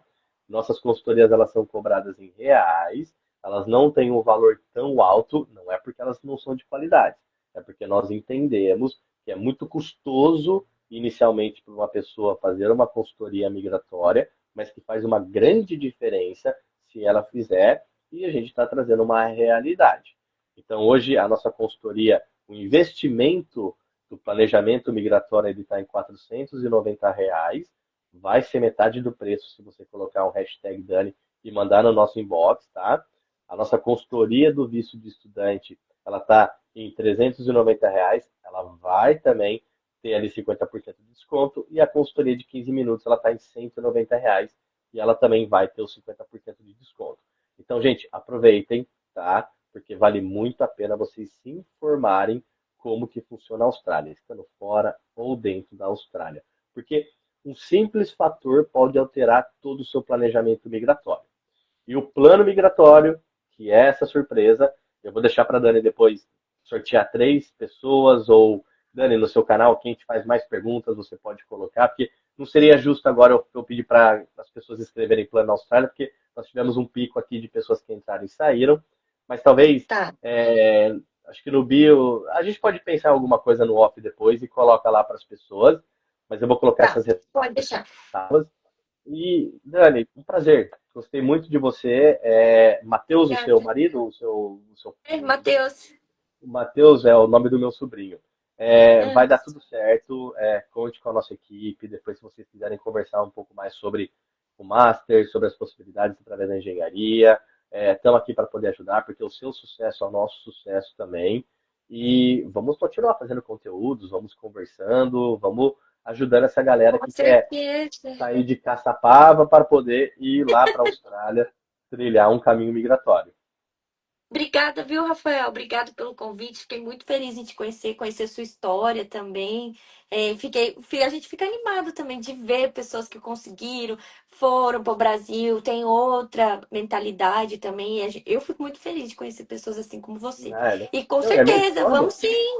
S3: Nossas consultorias elas são cobradas em reais, elas não têm um valor tão alto, não é porque elas não são de qualidade, é porque nós entendemos que é muito custoso inicialmente para uma pessoa fazer uma consultoria migratória, mas que faz uma grande diferença se ela fizer, e a gente está trazendo uma realidade. Então, hoje, a nossa consultoria, o investimento do planejamento migratório está em R$ 490, vai ser metade do preço se você colocar um hashtag Dani e mandar no nosso inbox, tá? A nossa consultoria do visto de estudante, ela está em R$ 390, ela vai também ter ali 50% de desconto, e a consultoria de 15 minutos, ela está em R$ 190, e ela também vai ter os 50% de desconto. Então, gente, aproveitem, tá? Porque vale muito a pena vocês se informarem como que funciona a Austrália, estando fora ou dentro da Austrália. Porque um simples fator pode alterar todo o seu planejamento migratório. E o plano migratório, que é essa surpresa, eu vou deixar para a Dani depois sortear 3 pessoas, ou Dani, no seu canal, quem te faz mais perguntas, você pode colocar, porque não seria justo agora eu pedir para as pessoas escreverem plano Austrália, porque nós tivemos um pico aqui de pessoas que entraram e saíram, mas talvez,
S2: Tá,
S3: acho que no bio, a gente pode pensar em alguma coisa no off depois e coloca lá para as pessoas, mas eu vou colocar
S2: tá.
S3: essas
S2: Pode deixar.
S3: respostas. E, Dani, um prazer. Gostei muito de você. Matheus, o seu
S2: Obrigada.
S3: marido,
S2: Matheus.
S3: o Matheus é o nome do meu sobrinho. Vai
S2: Hum,
S3: dar tudo certo. Conte com a nossa equipe. Depois, se vocês quiserem conversar um pouco mais sobre o Master, sobre as possibilidades através da engenharia, estamos aqui para poder ajudar, porque o seu sucesso é o nosso sucesso também. E vamos continuar fazendo conteúdos, vamos conversando, vamos ajudando essa galera
S2: com
S3: que quer
S2: certeza.
S3: sair de Caçapava para poder ir lá para a Austrália trilhar um caminho migratório.
S2: Obrigada, viu, Rafael? Obrigado pelo convite. Fiquei muito feliz em te conhecer, conhecer sua história também. A gente fica animado também de ver pessoas que conseguiram, foram para o Brasil, tem outra mentalidade também. Eu fico muito feliz de conhecer pessoas assim como você.
S3: Ah, né?
S2: E com
S3: Não, e a minha
S2: certeza,
S3: história?
S2: vamos sim.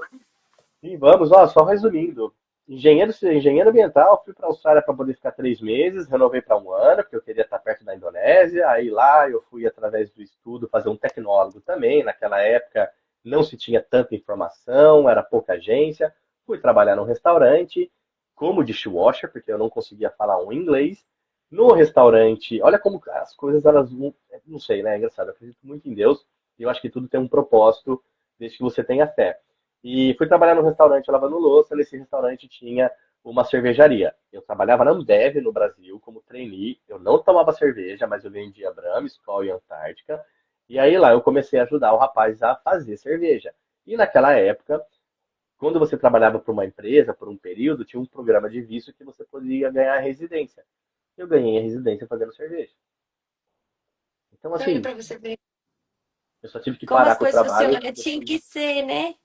S3: Sim, vamos, ó, só resumindo. Engenheiro ambiental, fui para a Austrália para poder ficar 3 meses, renovei para um ano, porque eu queria estar perto da Indonésia. Aí lá eu fui, através do estudo, fazer um tecnólogo também. Naquela época não se tinha tanta informação, era pouca agência. Fui trabalhar num restaurante como dishwasher, porque eu não conseguia falar um inglês. No restaurante, olha como as coisas, elas não sei, né? É engraçado, eu acredito muito em Deus e eu acho que tudo tem um propósito, desde que você tenha fé. E fui trabalhar num restaurante lavando louça. Nesse restaurante tinha uma cervejaria. Eu trabalhava na Ambev no Brasil como trainee. Eu não tomava cerveja, mas eu vendia Brahma, Skol e Antártica. E aí lá eu comecei a ajudar o rapaz a fazer cerveja. E naquela época, quando você trabalhava para uma empresa por um período, tinha um programa de visto que você podia ganhar residência. Eu ganhei a residência fazendo cerveja. Então,
S2: Olha
S3: assim,
S2: para você ver
S3: eu só tive que
S2: como
S3: parar
S2: as
S3: com o
S2: coisas
S3: trabalho.
S2: funcionam. Tinha que ser, né?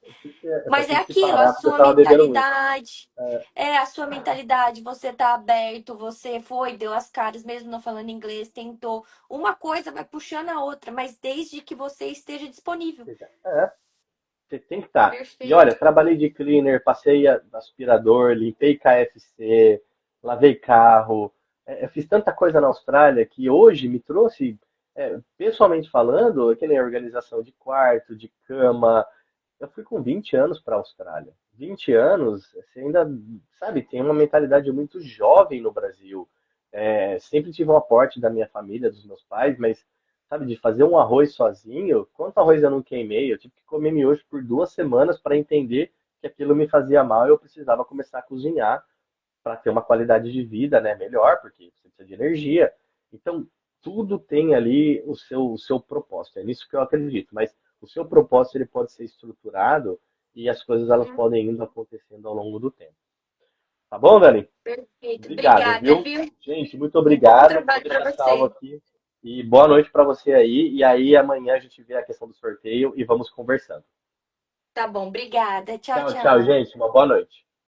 S3: Eu só
S2: Mas é
S3: tive que
S2: aquilo, a
S3: parar porque eu
S2: sua
S3: estava bebendo muito.
S2: mentalidade. É a sua mentalidade. Você tá aberto, você foi, deu as caras, mesmo não falando inglês, tentou. Uma coisa vai puxando a outra, mas desde que você esteja disponível.
S3: É, você tem que estar. E olha,
S2: Perfeito.
S3: trabalhei de cleaner, passei aspirador, limpei KFC, lavei carro. Eu fiz tanta coisa na Austrália que hoje me trouxe, pessoalmente falando, que nem organização de quarto, de cama. Eu fui com 20 anos para a Austrália. 20 anos, você ainda, sabe, tem uma mentalidade muito jovem no Brasil. Sempre tive um aporte da minha família, dos meus pais, mas, sabe, de fazer um arroz sozinho, quanto arroz eu não queimei? Eu tive que comer miojo por 2 semanas para entender que aquilo me fazia mal e eu precisava começar a cozinhar para ter uma qualidade de vida, né, melhor, porque você precisa de energia. Então, tudo tem ali o seu propósito. É nisso que eu acredito. Mas o seu propósito ele pode ser estruturado e as coisas elas
S2: Hum,
S3: podem indo acontecendo ao longo do tempo. Tá bom, Dani?
S2: Perfeito.
S3: Obrigado,
S2: Obrigada,
S3: viu?
S2: viu?
S3: Gente, muito
S2: Um bom
S3: obrigado. Vou
S2: trabalho
S3: deixar
S2: para
S3: salvo
S2: você.
S3: aqui. E boa noite para você aí. E aí amanhã a gente vê a questão do sorteio e vamos conversando.
S2: Tá bom, obrigada. Tchau,
S3: Tchau, tchau,
S2: tchau.
S3: gente. Uma boa noite.